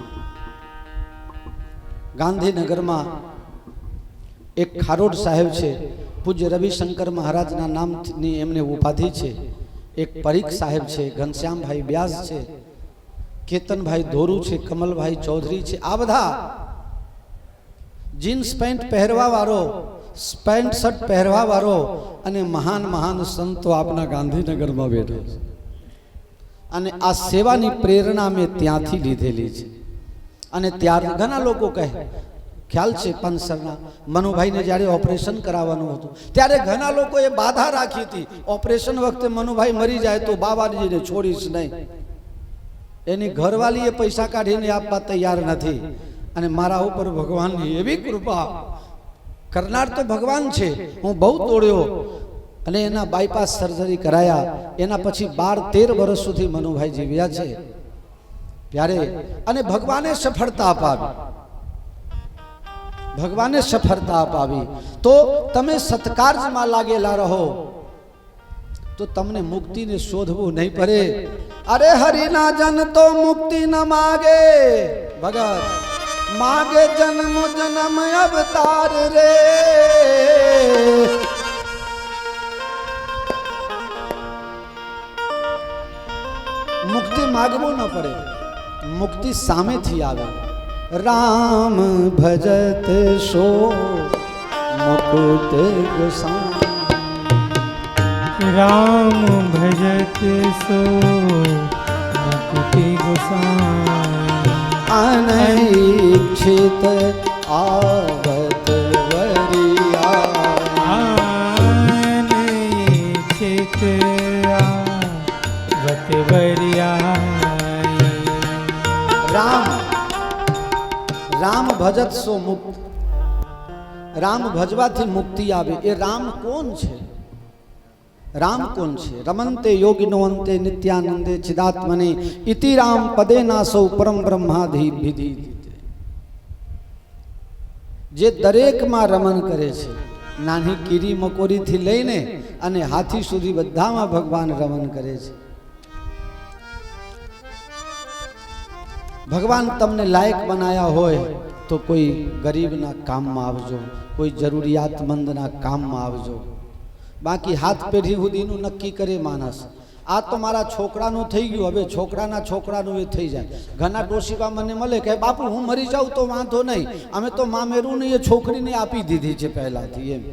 A: ગાંધીનગરમાં એક ખારોડ સાહેબ છે, પૂજ્ય રવિશંકર મહારાજના નામની એમને ઉપાધિ છે. એક પરીખ સાહેબ છે, ઘનશ્યામભાઈ વ્યાસ છે, કેતનભાઈ ધોરુ છે, કમલભાઈ ચૌધરી છે. આ બધા જીન્સ પેન્ટ પહેરવા વાળો, પેન્ટ શર્ટ પહેરવા વાળો અને મહાન સંતો આપણા ગાંધીનગરમાં બેઠા છે. અને આ સેવાની પ્રેરણા મેં ત્યાંથી લીધેલી છે. અને ત્યાર ઘણા લોકો કહે, ખ્યાલ છે પંસરના મનુભાઈને જ્યારે ઓપરેશન કરાવવાનું હતું ત્યારે ઘણા લોકોએ બાધા રાખી હતી, ઓપરેશન વખતે મનુભાઈ મરી જાય તો બાબાજીને છોડીશ નહીં. એની ઘરવાળીએ પૈસા કાઢીને આપવા તૈયાર નથી. અને મારા ઉપર ભગવાનની એવી કૃપા, કરનાર તો ભગવાન છે. હું બહુ તોડ્યો અને એના બાયપાસ સર્જરી કરાયા. એના પછી 12-13 વર્ષ સુધી મનુભાઈ જીવ્યા છે ત્યારે. અને ભગવાને સફળતા અપાવી, ભગવાને સફળતા અપાવી. તો તમે સત્કાર્યમાં લાગેલા રહો તો તમને મુક્તિને શોધવું નહીં પડે. અરે હરિના જન તો મુક્તિ ન માગે, ભગત માગે જન્મ જન્મ અવતાર રે. મુક્તિ માગવું ન પડે, મુક્તિ સામેથી આવે. રામ ભજત સો મુકુત ગોસાઈ,
B: राम भजत सो मुक्ति गोसाई।
A: अनैक्षित आवत वरिया,
B: अनैक्षित आवत वरिया।
A: राम राम भजत सो मुक्त, राम भजवाથી મુક્તિ આવે. એ રામ કોણ છે? રામ કોણ છે? રમંતે યોગિનો અંતે નિત્યાનંદે ચિદાત્મને ઇતિ રામ પદે નાસૌ પરમ બ્રહ્માધિ વિધિ. જે દરેકમાં રમન કરે છે, નાની કીરી મકોરીથી લઈને અને હાથી સુધી બધામાં ભગવાન રમન કરે છે. ભગવાન તમને લાયક બનાયા હોય તો કોઈ ગરીબના કામમાં આવજો, કોઈ જરૂરિયાતમંદના કામમાં આવજો. બાકી હાથ પેઢી સુધીનું નક્કી કરે માણસ. આ તો મારા છોકરાનું થઈ ગયું, હવે છોકરાના છોકરાનું એ થઈ જાય. ઘણા ડોશીબા મને મળે કે બાપુ હું મરી જાઉં તો વાંધો નહીં, અમે તો મામેરું ને એ છોકરીને આપી દીધી છે પહેલાથી. એમ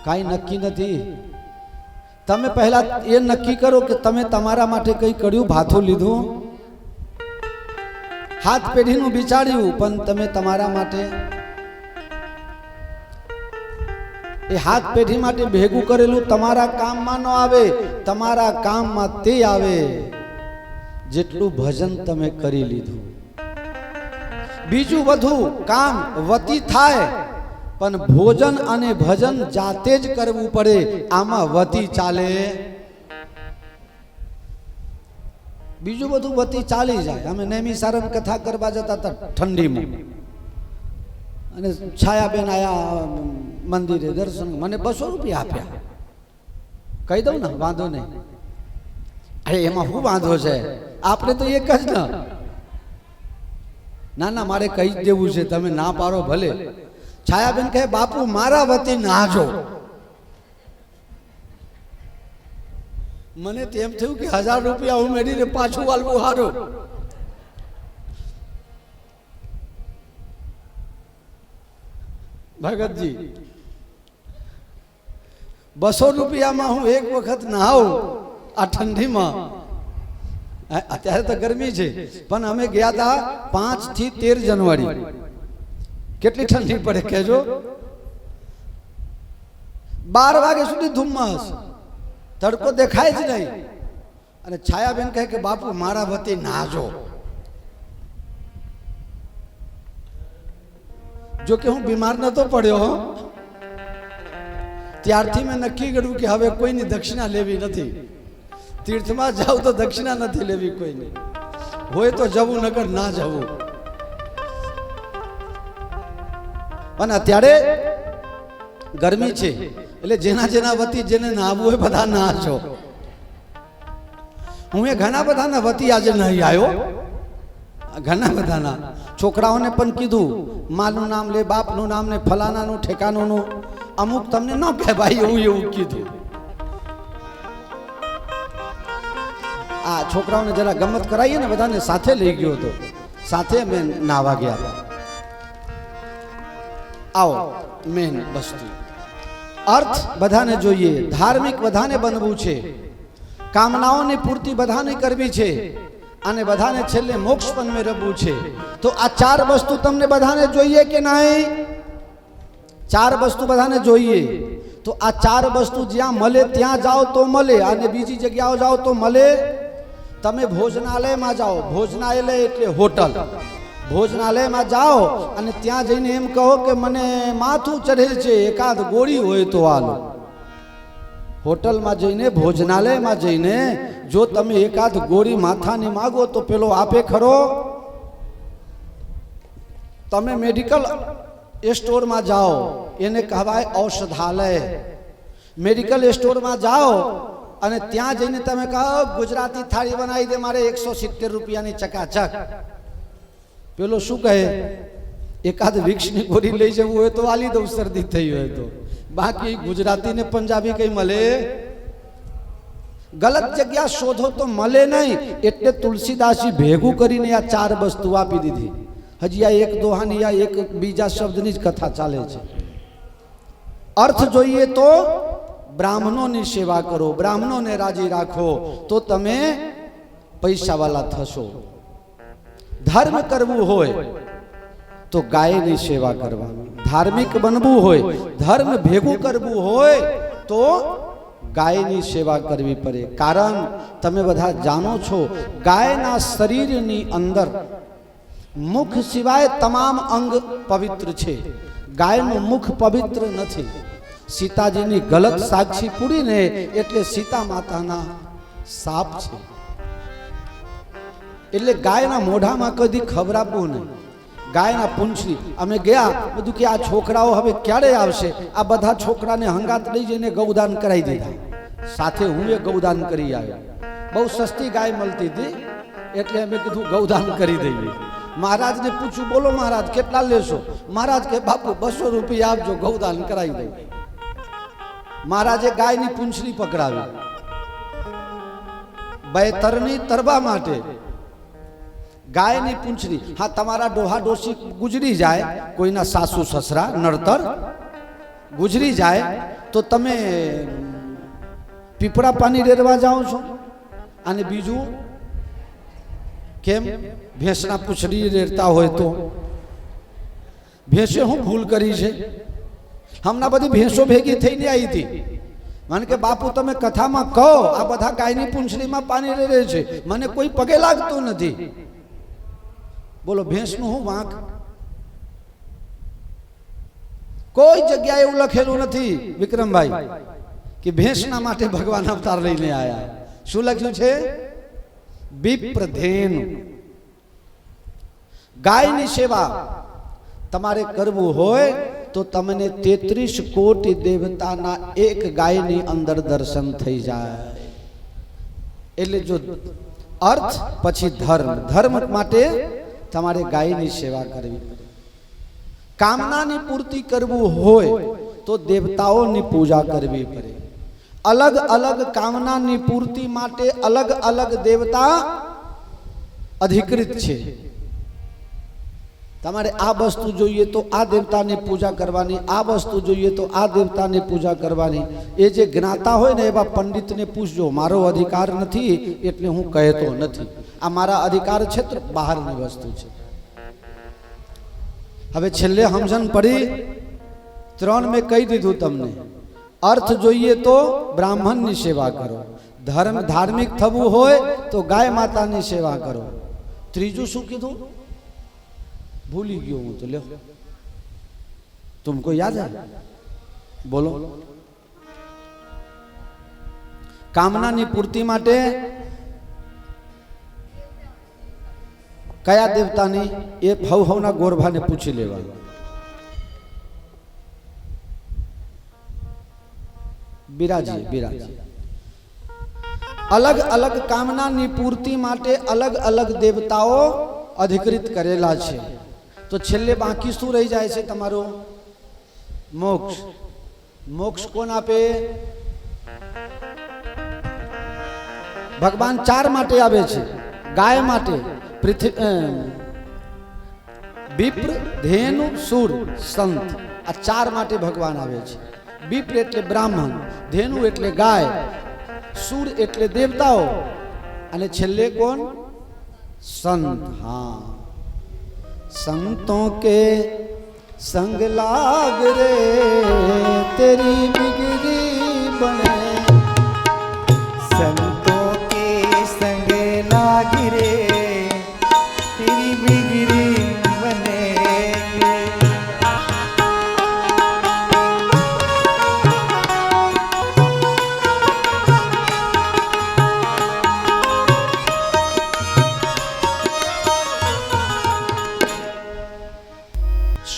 A: કાંઈ નક્કી નથી. તમે પહેલા એ નક્કી કરો કે તમે તમારા માટે કંઈ કર્યું, ભાથું લીધું, હાથ પેઢીનું બિચાર્યું, પણ તમે તમારા માટે એ હાથ પેઢી માટે ભેગું કરેલું તમારા કામમાં ન આવે, તમારા કામમાં તે આવે જેટલું ભજન તમે કરી લીધું. બીજું બધું કામ વતી થાય, પણ ભોજન અને ભજન જાતે જ કરવું પડે. આમાં વતી ચાલે, બીજું બધું વતી ચાલી જાય. અમે નેમી સારણ કથા કરવા જતા હતા ઠંડીમાં, અને છાયાબેન આયા મંદિરે દર્શન, મને 200 રૂપિયા આપ્યા. કહી દઉં ને, વાંધો નહીં. અરે એમાં શું વાંધો છે, આપણે તો એક જ ને. ના ના, મારે કહી જ દેવું છે, તમે ના પાડો ભલે. છાયાબેન કહે બાપુ મારા વતી નાજો. મને તેમ થયું કે 1000 રૂપિયા ઉમેરીને પાછું વાળવું સારું. ભગતજી 200 રૂપિયામાં હું એક વખત નહાવું આ ઠંડીમાં. અત્યારે તો ગરમી છે, પણ અમે ગયા હતા 5 થી 13 જાન્યુઆરી. કેટલી ઠંડી પડે કહેજો. 12 વાગ્યા સુધી ધુમ્મસ, તડકો દેખાય જ નહીં. અને છાયાબેન કહે કે બાપુ મારા વતી નાજો. જો કે હું બીમાર નતો પડ્યો, ત્યારથી મેં નક્કી કર્યું કે હવે કોઈની દક્ષિણા લેવી નથી. તીર્થમાં જાવ તો દક્ષિણા નથી લેવી કોઈની. હોય તો જવું, નગર ના જવું. પણ અત્યારે ગરમી છે, એટલે જેના જેના વતી જેને નાહવું હોય બધા નાહજો. હું એ ઘણા બધાના વતી આજે નહીં આવ્યો, ઘણા બધાના છોકરાઓને પણ કીધું, માનું નામ લે, બાપનું નામ ને, ફલાનાનું ઠેકાણુંનું. અમુક તમને ન કહે ભાઈ, હું એવું કીધું. આ છોકરાઓને જરા ગમત કરાવીએ ને, બધાને સાથે લઈ ગયો હતો, સાથે મેં નાવા ગયા હતા. આવો મેન વસ્તુ, અર્થ બધાને જોઈએ, ધાર્મિક બધાને બનવું છે, કામનાઓની પૂર્તિ બધાને કરવી છે, અને બધાને છેલ્લે મોક્ષ પણ મેળવવું છે. તો આ 4 વસ્તુ તમને બધાને જોઈએ કે નહીં? 4 વસ્તુ બધાને જોઈએ. તો આ 4 વસ્તુ જ્યાં મળે ત્યાં જાઓ તો મળે, અને બીજી જગ્યાઓ જાઓ તો મળે. તમે ભોજનાલયમાં જાઓ, ભોજનાલય એટલે હોટલ. ભોજનાલયમાં જાઓ અને ત્યાં જઈને એમ કહો કે મને માથું ચઢે છે, એકાદ ગોળી હોય તો હાલો. હોટલમાં જઈને, ભોજનાલયમાં જઈને જો તમે એકાદ ગોળી માથાની માગો તો પેલો આપે ખરો? તમે મેડિકલ સ્ટોરમાં જાઓ, એને કહેવાય ઔષધાલય. મેડિકલ સ્ટોરમાં જાઓ અને ત્યાં જઈને તમે કહો ગુજરાતી થાળી બનાવી દે, મારે 170 રૂપિયાની ચકાચક. પેલો શું કહે? એકાદ વિક્ષની ગોળી લઈ જવું હોય તો આલી દઉં, શરદી થઈ હોય તો. બાકી ગુજરાતી ને પંજાબી કઈ મળે? ગલત જગ્યા શોધો તો મળે નહીં. એટલે તુલસીદાસજી ભેગું કરીને આ 4 વસ્તુ આપી દીધી. હજી આ એક દોહાની, આ એક બીજા શબ્દની જ કથા ચાલે છે. અર્થ જોઈએ તો બ્રાહ્મણોની સેવા કરો, બ્રાહ્મણોને રાજી રાખો તો તમે પૈસાવાળા થશો. ધર્મ કરવું હોય તો ગાયની સેવા કરવાની. ધાર્મિક બનવું હોય, ધર્મ ભેગું કરવું હોય તો ગાયની સેવા કરવી પડે. કારણ તમે બધા જાણો છો, ગાયના શરીરની અંદર મુખ સિવાય તમામ અંગ પવિત્ર છે. ગાયનું મુખ પવિત્ર નથી. સીતાજીની ગલત સાક્ષી પૂરીને એટલે સીતા માતાના સાપ છે. એટલે ગાયના મોઢામાં કદી ખવડાવવું નહીં. ગાયના પૂંછડી અમે ગયા બધું કે આ છોકરાઓ હવે ક્યારે આવશે. આ બધા છોકરાને હંગાત લઈ જઈને ગૌદાન કરાવી દીધા. સાથે હું એ ગૌદાન કરી આવ્યો. બહુ સસ્તી ગાય મળતી હતી એટલે અમે કીધું ગૌદાન કરી દઈએ. મહારાજને પૂછ્યું, બોલો મહારાજ કેટલા લેશો? મહારાજ કે બાપુ 200 રૂપિયા આપજો, ગૌદાન કરાવી દઉં. મહારાજે ગાયની પૂંછડી પકડાવી. બેતરની તરવા માટે ગાયની પૂંછડી. હા, તમારા ડોહા ડોસી ગુજરી જાય, કોઈના સાસુ સસરા નડતર ગુજરી જાય તો તમે પીપળા પાણી રેડવા જાઓ છો. અને બીજું કેમ ભેંસના પૂંછડી રેડતા હોય તો ભેંસે હું ભૂલ કરી છે? હમણાં બધી ભેંસો ભેગી થઈને આવી હતી. મને કે બાપુ તમે કથામાં કહો આ બધા ગાયની પૂંછડીમાં પાણી રેડે છે, મને કોઈ પગે લાગતું નથી. બોલો ભેંસનું હું વાંક? કોઈ જગ્યાએ એવું લખેલું નથી વિક્રમભાઈ કે ભેંસના માટે ભગવાન અવતાર લઈને આવ્યા. શું લખ્યું છે? વિપ્રધેનુ. ગાયની સેવા તમારે કરવું હોય તો તમને 33 કોટી દેવતાના એક ગાયની અંદર દર્શન થઈ જાય. એટલે જો અર્થ પછી ધર્મ, ધર્મ માટે તમારે ગાયની સેવા કરવી પડે. કામનાની પૂર્તિ કરવું હોય તો દેવતાઓની પૂજા કરવી પડે. અલગ અલગ કામનાની પૂર્તિ માટે અલગ અલગ દેવતા અધિકૃત છે. તમારે આ વસ્તુ જોઈએ તો આ દેવતાની પૂજા કરવાની, આ વસ્તુ જોઈએ તો આ દેવતાની પૂજા કરવાની. એ જે જ્ઞાતા હોય ને એવા પંડિતને પૂછજો. મારો અધિકાર નથી એટલે હું કહેતો નથી. આ મારા અધિકાર ક્ષેત્ર બહારની વસ્તુ છે. હવે છેલ્લે સમજણ પડી. 3 મેં કહી દીધું તમને. અર્થ જોઈએ તો બ્રાહ્મણની સેવા કરો. ધર્મ ધાર્મિક થવું હોય તો ગાય માતાની સેવા કરો. ત્રીજું શું કીધું? ભૂલી ગયો હું તો. લ્યો, તુમકો યાદ હે? બોલો. કામનાની પૂર્તિ માટે કયા દેવતાની? એ હવના ગોરભાને પૂછી લેવાનું. બિરાજી બિરાજી. અલગ અલગ કામનાની પૂર્તિ માટે અલગ અલગ દેવતાઓ અધિકૃત કરેલા છે. તો છેલ્લે બાકી શું રહી જાય છે? તમારો મોક્ષ. મોક્ષ કોણ આપે? ભગવાન 4 માટે આવે છે. ગાય માટે વિપ્ર, ધેનુ, સુર, સંત. આ 4 માટે ભગવાન આવે છે. વિપ્ર એટલે બ્રાહ્મણ, ધેનુ એટલે ગાય, સુર એટલે દેવતાઓ અને છેલ્લે કોણ? संत. हाँ, संतों के संग लाग रे तेरी बिगड़ी बने.
B: संतों के संग लाग रे तेरी बिगड़ी बने.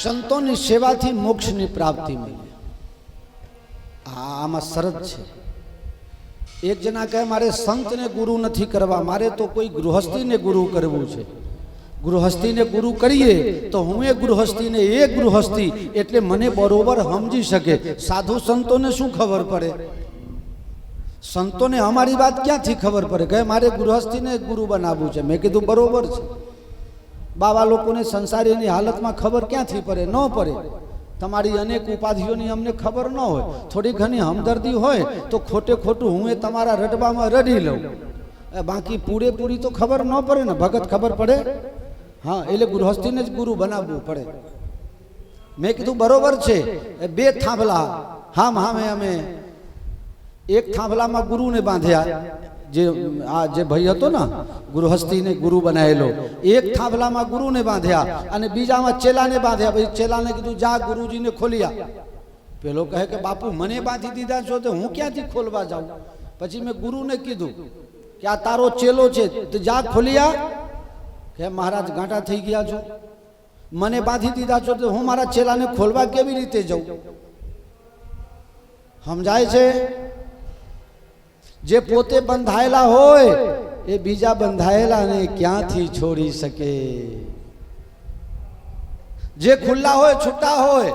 A: સંતોની સેવાથી મોક્ષની પ્રાપ્તિ મળે. આમાં શરત છે. એક જણા કહે મારે સંતને ગુરુ નથી કરવા, મારે તો કોઈ ગૃહસ્થીને ગુરુ કરવું છે. ગૃહસ્થીને ગુરુ કરીએ તો હું એ ગૃહસ્થીને એ ગૃહસ્થી એટલે મને બરોબર સમજી શકે. સાધુ સંતોને શું ખબર પડે? સંતોને અમારી વાત ક્યાંથી ખબર પડે? કહે મારે ગૃહસ્થીને ગુરુ બનાવવું છે. મેં કીધું બરોબર છે. બાવા લોકોને સંસારીની હાલતમાં ખબર ક્યાંથી પડે? ન પડે. તમારી અનેક ઉપાધિઓની અમને ખબર ન હોય. થોડી ઘણી હમદર્દી હોય તો ખોટે ખોટું હું એ તમારા રડવામાં રડી લઉં. બાકી પૂરેપૂરી તો ખબર ન પડે ને. ભગત ખબર પડે? હા, એટલે ગૃહસ્થીને જ ગુરુ બનાવવું પડે. મેં કીધું બરોબર છે. 2 થાંભલા હામ હામે અમે એક થાંભલામાં ગુરુને બાંધ્યા. જે ભાઈ હતો ને ગૃહસ્થીને ગુરુ બનાવેલો, એક થાંભલામાં ગુરુને બાંધ્યા અને બીજામાં ચેલાને બાંધ્યા. પછી ચેલાને કીધું જા ગુરુજીને ખોલી આ. પેલો કહે કે બાપુ મને બાંધી દીધા છો તો હું ક્યાંથી ખોલવા જાઉં? પછી મેં ગુરુને કીધું કે આ તારો ચેલો છે, તો જા ખોલી આ. કે મહારાજ ગાંઠા થઈ ગયા છો, મને બાંધી દીધા છો તો હું મારા ચેલાને ખોલવા કેવી રીતે જાઉં? સમજાય છે? જે પોતે બંધાયેલા હોય એ બીજા બંધાયેલાને ક્યાંથી છોડી શકે? જે ખુલ્લા હોય, છૂટા હોય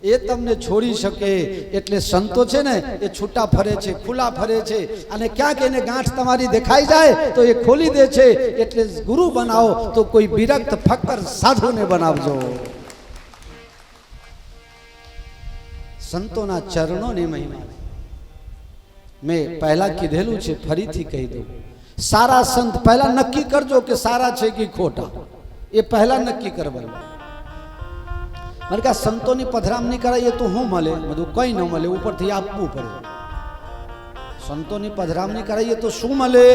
A: એ તમને છોડી શકે. એટલે સંતો છે ને એ છૂટા ફરે છે, ખુલ્લા ફરે છે, અને ક્યાંક એને ગાંઠ તમારી દેખાઈ જાય તો એ ખોલી દે છે. એટલે ગુરુ બનાવો તો કોઈ વિરક્ત ફક્કર સાધુને બનાવજો. સંતોના ચરણોની મહિમા મેં પહેલા કીધેલું છે, ફરીથી કહી દઉં. સારા સંત પહેલા નક્કી કરજો કે સારા છે કે ખોટા, એ પહેલા નક્કી કરવાનું. મને કે સંતોની પધરામણી કરાવીએ તો શું મળે? બધું કંઈ ન મળે, ઉપરથી આપવું પડે. સંતોની પધરામણી કરાવીએ તો શું મળે?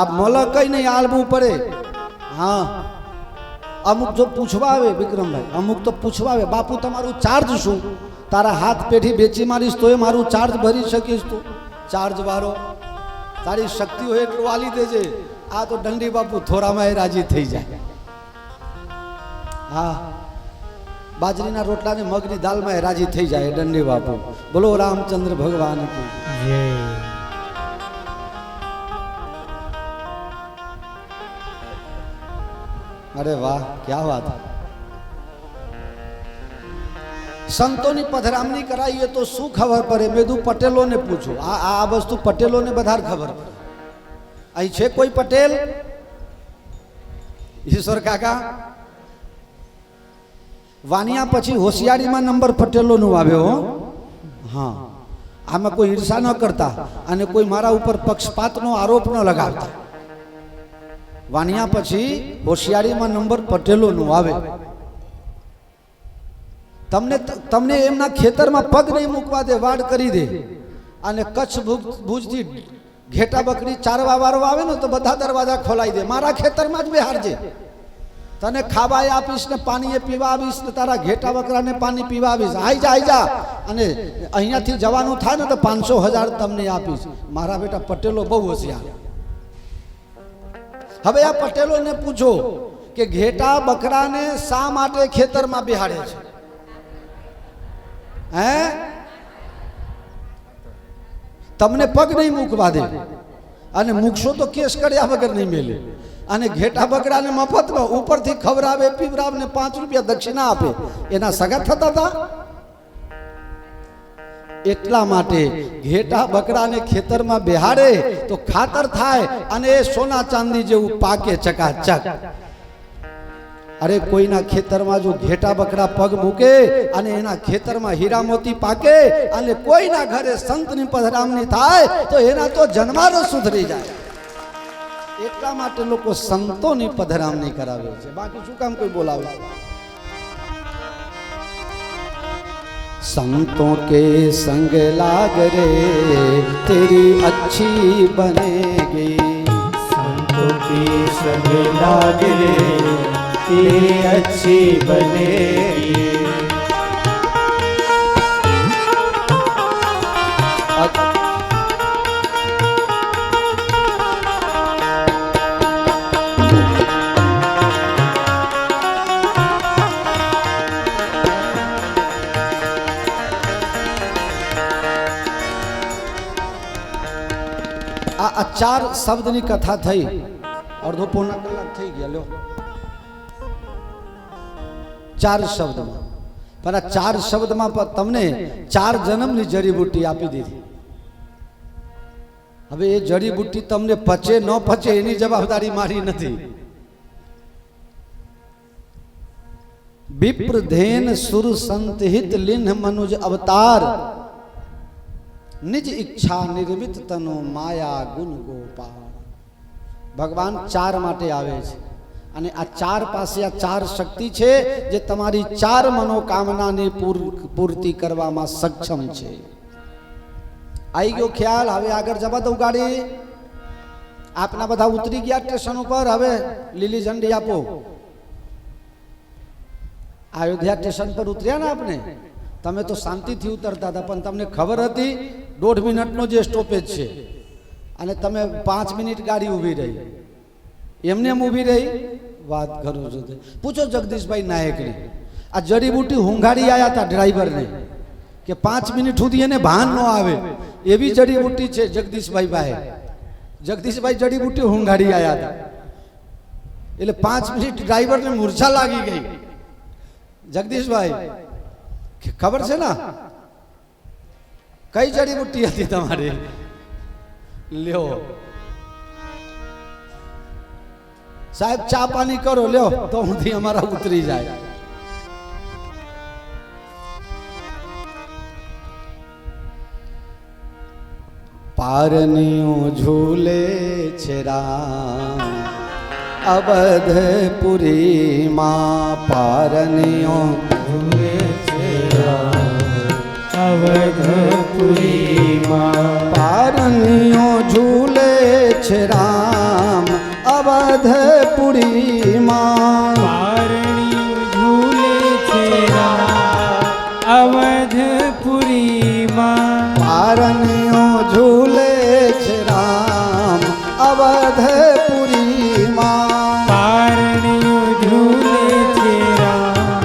A: આપ મળે કઈ નહીં, આલવું પડે. હા, અમુક જો પૂછવા આવે વિક્રમભાઈ, અમુક તો પૂછવા આવે, બાપુ તમારું ચાર્જ શું? તારા હાથ પેઢી બેચી મારીશ તો એ મારું ચાર્જ ભરી શકીશ તું? ચાર્જ વાળો તારી શક્તિ હોય એટલું આલી દેજે. આ તો દંડી બાપુ થોરામાં એ રાજી થઈ જાય. હા, બાજરીના રોટલા ને મગની દાલમાં એ રાજી થઈ જાય દંડી બાપુ. બોલો રામચંદ્ર ભગવાન કી
B: જય.
A: અરે વાહ, ક્યા વાત. સંતોની પધરામણી કરાવીએ તો શું ખબર પડે? મેં કીધું પટેલોને પૂછો. આ વસ્તુ પટેલોને વધારે ખબર પડે. અહીં છે કોઈ પટેલ? ઈશ્વર કાકા વાનિયા પછી હોશિયારીમાં નંબર પટેલોનો આવ્યો. હા, આમાં કોઈ ઈર્ષા ન કરતા અને કોઈ મારા ઉપર પક્ષપાતનો આરોપ ન લગાવતા. વાનિયા પછી હોશિયારીમાં નંબર પટેલોનો આવે. તમને એમના ખેતરમાં પગ નહીં મૂકવા દે, વાડ કરી દે. અને કચ્છ ભુજથી ઘેટા બકરી ચારવા વાળો આવે ને તો બધા દરવાજા ખોલાઈ દે. મારા ખેતરમાં જ બેહારજે, તને ખાવા આપીશ ને પાણી પીવા આવીશ ને તારા ઘેટા બકરાને પાણી પીવા આવીશ. આઈ જા. અને અહીંયાથી જવાનું થાય ને તો 500,000 તમને આપીશ. મારા બેટા પટેલો બહુ હોશિયાર. હવે આ પટેલોને પૂછો કે ઘેટા બકરાને શા માટે ખેતરમાં બેહાડે છે? હે, તમને પગ નહીં મૂકવા દે અને મૂકશો તો કેસ કર્યા વગર નહીં મેલે. અને ઘેટા બકરાને મફતમાં ઉપરથી ખવડાવે, પીવડાવે ને 5 રૂપિયા દક્ષિણા આપે. એના સગા થતા હતા? એટલા માટે ઘેટા બકરાને ખેતરમાં બેહાડે તો ખાતર થાય અને એ સોના ચાંદી જેવું પાકે ચકાચક. અરે કોઈના ખેતરમાં જો ઘેટા બકરા પગ મૂકે અને એના ખેતરમાં હીરા મોતી પાકે અને કોઈના ઘરે સંતની પધરામણી થાય તો એના તો જન્મારો સુધરી જાય. એટલા માટે લોકો સંતોની પધરામણી કરાવે છે, બાકી શું કામ કોઈ બોલાવે? संतों के संग लाग रे तेरी अच्छी बनेगी.
B: संतों के संग लाग रे तेरी अच्छी बनेगी.
A: આ 4 શબ્દની કથા થઈ, અડધો પોણા કલાક થઈ ગયા. લ્યો 4 શબ્દમાં, પણ આ 4 શબ્દમાં તમને 4 જન્મની જડીબુટ્ટી આપી દીધી. હવે એ જડીબુટ્ટી તમને પચે ન પચે એની જવાબદારી મારી નથી. વિપ્ર ધેન સુર સંત હિત લિન્હ મનુજ અવતાર નિજ ઈચ્છા નિર્મિત તનો માયા ગુણ ગોપાલ. ભગવાન 4 માટે આવે છે અને આ 4 પાસે આ 4 શક્તિ છે જે તમારી 4 મનોકામનાની પૂર્તિ કરવામાં સક્ષમ છે. આવી ગયો ખ્યાલ? હવે આગળ જવા દઉં ગાડી? આપના બધા ઉતરી ગયા સ્ટેશન ઉપર? હવે લીલી ઝંડી આપો. અયોધ્યા સ્ટેશન પર ઉતર્યા ને આપને? તમે તો શાંતિથી ઉતરતા હતા, પણ તમને ખબર હતી 1.5 મિનિટનો જે સ્ટોપેજ છે અને તમે 5 મિનિટ ગાડી ઊભી રહી, એમને એમ ઊભી રહી. વાત કરું છું તે પૂછો જગદીશભાઈ નાયકને, આ જડીબુટી હુંઘાડી આવ્યા હતા ડ્રાઈવરને કે 5 મિનિટ સુધી એને ભાન ન આવે એવી જડીબુટી છે જગદીશભાઈ પાસે. જગદીશભાઈ જડીબુટી હુંઘાડી આવ્યા હતા એટલે 5 મિનિટ ડ્રાઈવરને મૂર્છા લાગી ગઈ. જગદીશભાઈ ખબર છે ને કઈ જડીબુટી હતી તમારી? લ્યો સાહેબ ચા પાણી કરો, લ્યો તો હુંથી અમારા ઉતરી જાય. પારણીઓ ઝૂલે છે રામ અવધપુરીમાં, પારણીઓ
B: ઝૂલે છે રામ અવધપુરીમાં,
A: પારણીઓ ઝૂલે છે રામ અવધપુરીમાં,
B: પારણીઓ ઝૂલે છે રામ અવધપુરીમાં,
A: પારણીઓ ઝૂલે છે રામ અવધપુરીમાં,
B: પારણીઓ ઝૂલે છે રામ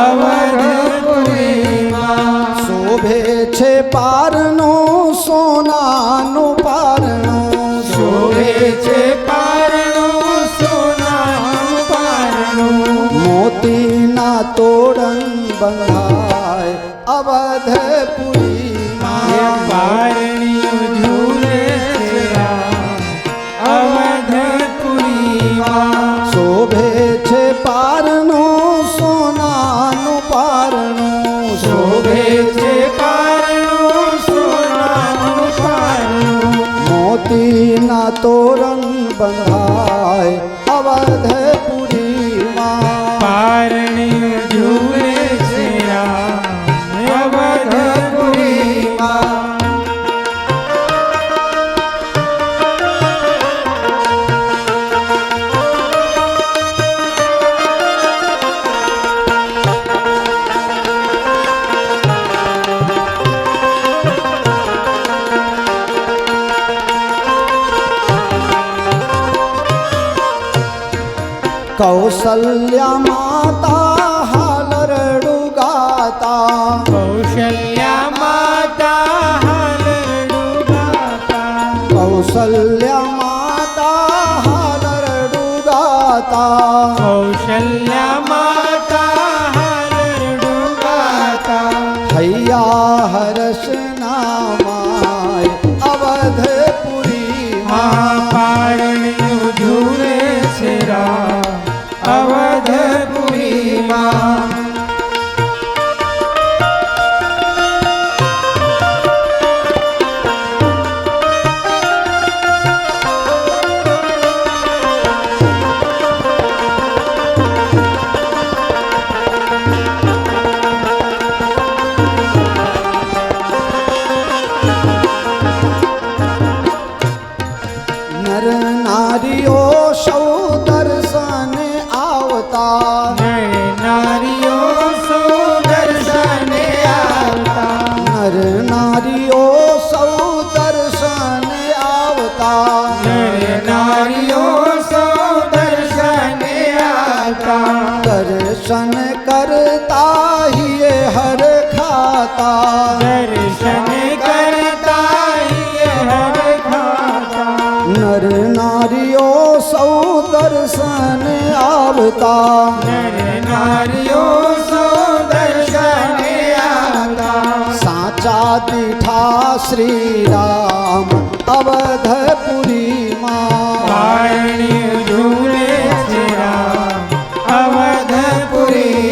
B: અવધપુરીમાં,
A: શોભે છે પારણું સોનાનું પારણું,
B: શોભે છે પારણું સોનાનું પારણું,
A: મોતીના તોરણ બંધાય અવધપુરીમાં,
B: પારણીઓ ઝૂલે છે રામ અવધપુરીમાં,
A: શોભે છે પારણું સોનાનું પારણું,
B: શોભે છે પારણું સોનાનું પારણું,
A: મોતીના તોરણ બંધાય અવધપુરીમાં,
B: પારણીઓ ઝૂલે છે રામ અવધપુરીમાં,
A: કૌશલ્યા માતા હાલ રડું ગાતા,
B: કૌશલ્યા માતા હાલરડું ગાતા,
A: કૌશલ્યા માતા હાલ રડું ગાતા,
B: કૌશલ્યા માતા હાલરડું ગાતા,
A: હૈયા હર્ષ નામાય અવધપુરીમાં,
B: પારણીઓ ઝૂલે છે રામ અવધપુરીમાં,
A: નર નારીઓ સૌ દર્શને આવતા,
B: નર નારીઓ સૌ દર્શને આવતા,
A: નર નારીઓ સૌ દર્શને આવતા,
B: નર નારીઓ સૌ દર્શને આવતા,
A: દર્શન કરતા હિએ હર ખાતા,
B: દર્શન કરતા હર ખાતા,
A: નર નારીઓ સૌ દર્શન આવતા,
B: નર નારીઓ સૌ દર્શને આવતા,
A: સાચા દીઠા શ્રી રામ અવધપુરીમાં,
B: પારણીઓ ઝૂલે છે રામ અવધપુરીમાં,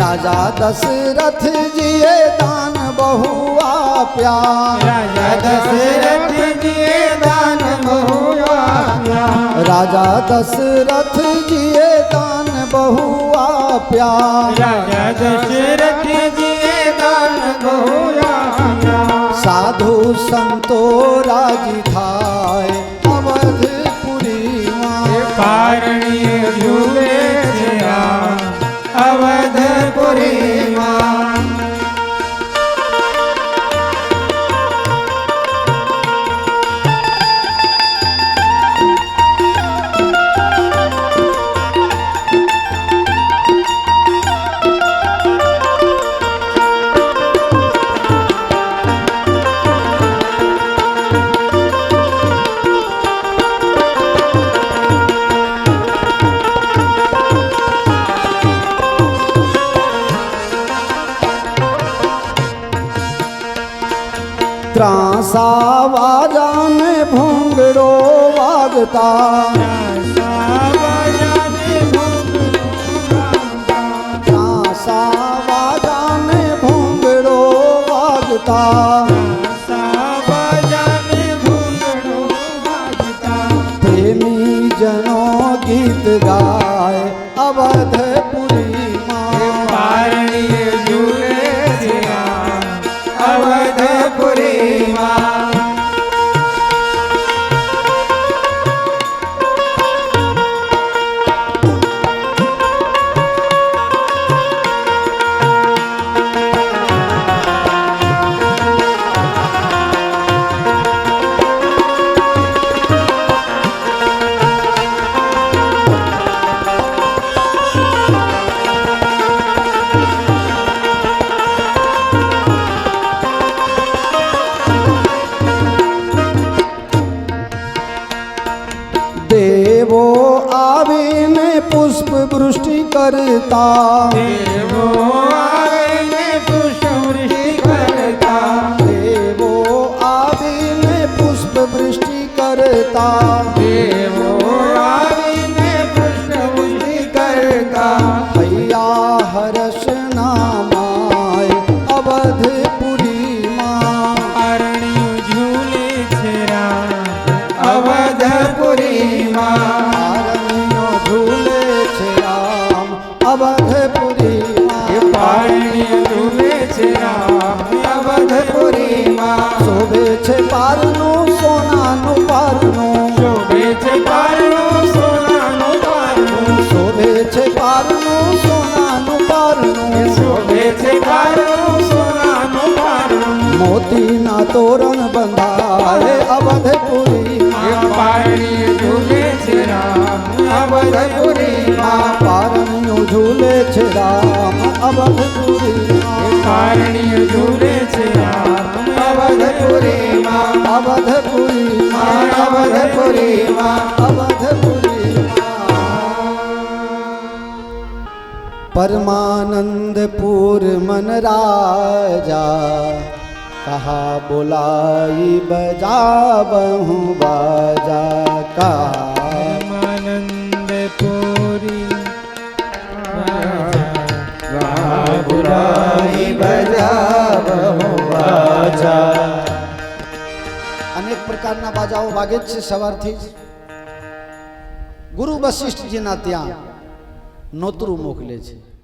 A: राजा दशरथ जिए दान बहुआ प्यार
B: राजा दशरथ जिए दान बहुआ प्यार
A: राजा दशरथ जिए दान बहुआ प्यार
B: राजा दशरथ जिए दान बहुआ प्यार
A: साधु संतो राजी थाय अवधपुरी मां
B: पारणी झूले छया अवधपुरी मां
A: ત્રાસા વાજાને ભૂંગળો વાગતા ત્રાસા વાજાને ભૂંગળો વાગતા પ્રેમી જનો ગીત ગાય અવધપુરી માં
B: પારણી ઝૂલે છયા અવધપુરી માં
A: દેવો આવીને પુષ્પ વૃષ્ટિ કરતા
B: દેવો આવીને પુષ્પવૃષ્ટિ કરતા
A: દેવો આવીને પુષ્પ વૃષ્ટિ કરતા
B: દેવો આવીને પુષ્પવૃષ્ટિ કરતા
A: હૈયા હર્ષ નામાય અવધપુરી માં
B: પારણીયું ઝૂલે છે રામ અવધપુરી માં
A: આરણ્યો ઝૂલે છે રામ અવધપુરી માં
B: પારણીયું ઝૂલે છે રામ અવધપુરી માં
A: શોભે છે પારનું સોનાનું પારનું
B: શોભે છે પારણું સોનાનું પારણું
A: શોભે છે પારનું સોનાનું પારનું
B: શોભે છે પારણું સોનાનું પારણું
A: મોતીના તોરણ બંધાય અવધપુરી
B: પારણીયું ઝૂલે છે રામ અવધપુરી માં
A: પારણિયું ઝૂલે છે રામ અવધપુરી
B: પારણીયું ઝૂલે છે રામ અવધપુરી માં
A: અવધપુરી
B: અવધપુરી માં
A: અવધપુરી परमानंदपुर मन राजा कहा बुलाई बजाबहूँ बाजा का
B: परमानंदपुरी
A: बुलाई बजाबहूँ बाजा अनेक प्रकारना बाजाओ वागे છે સવારથી જ ગુરુ વશિષ્ઠજીના ત્યાં નોતરું મોકલે છે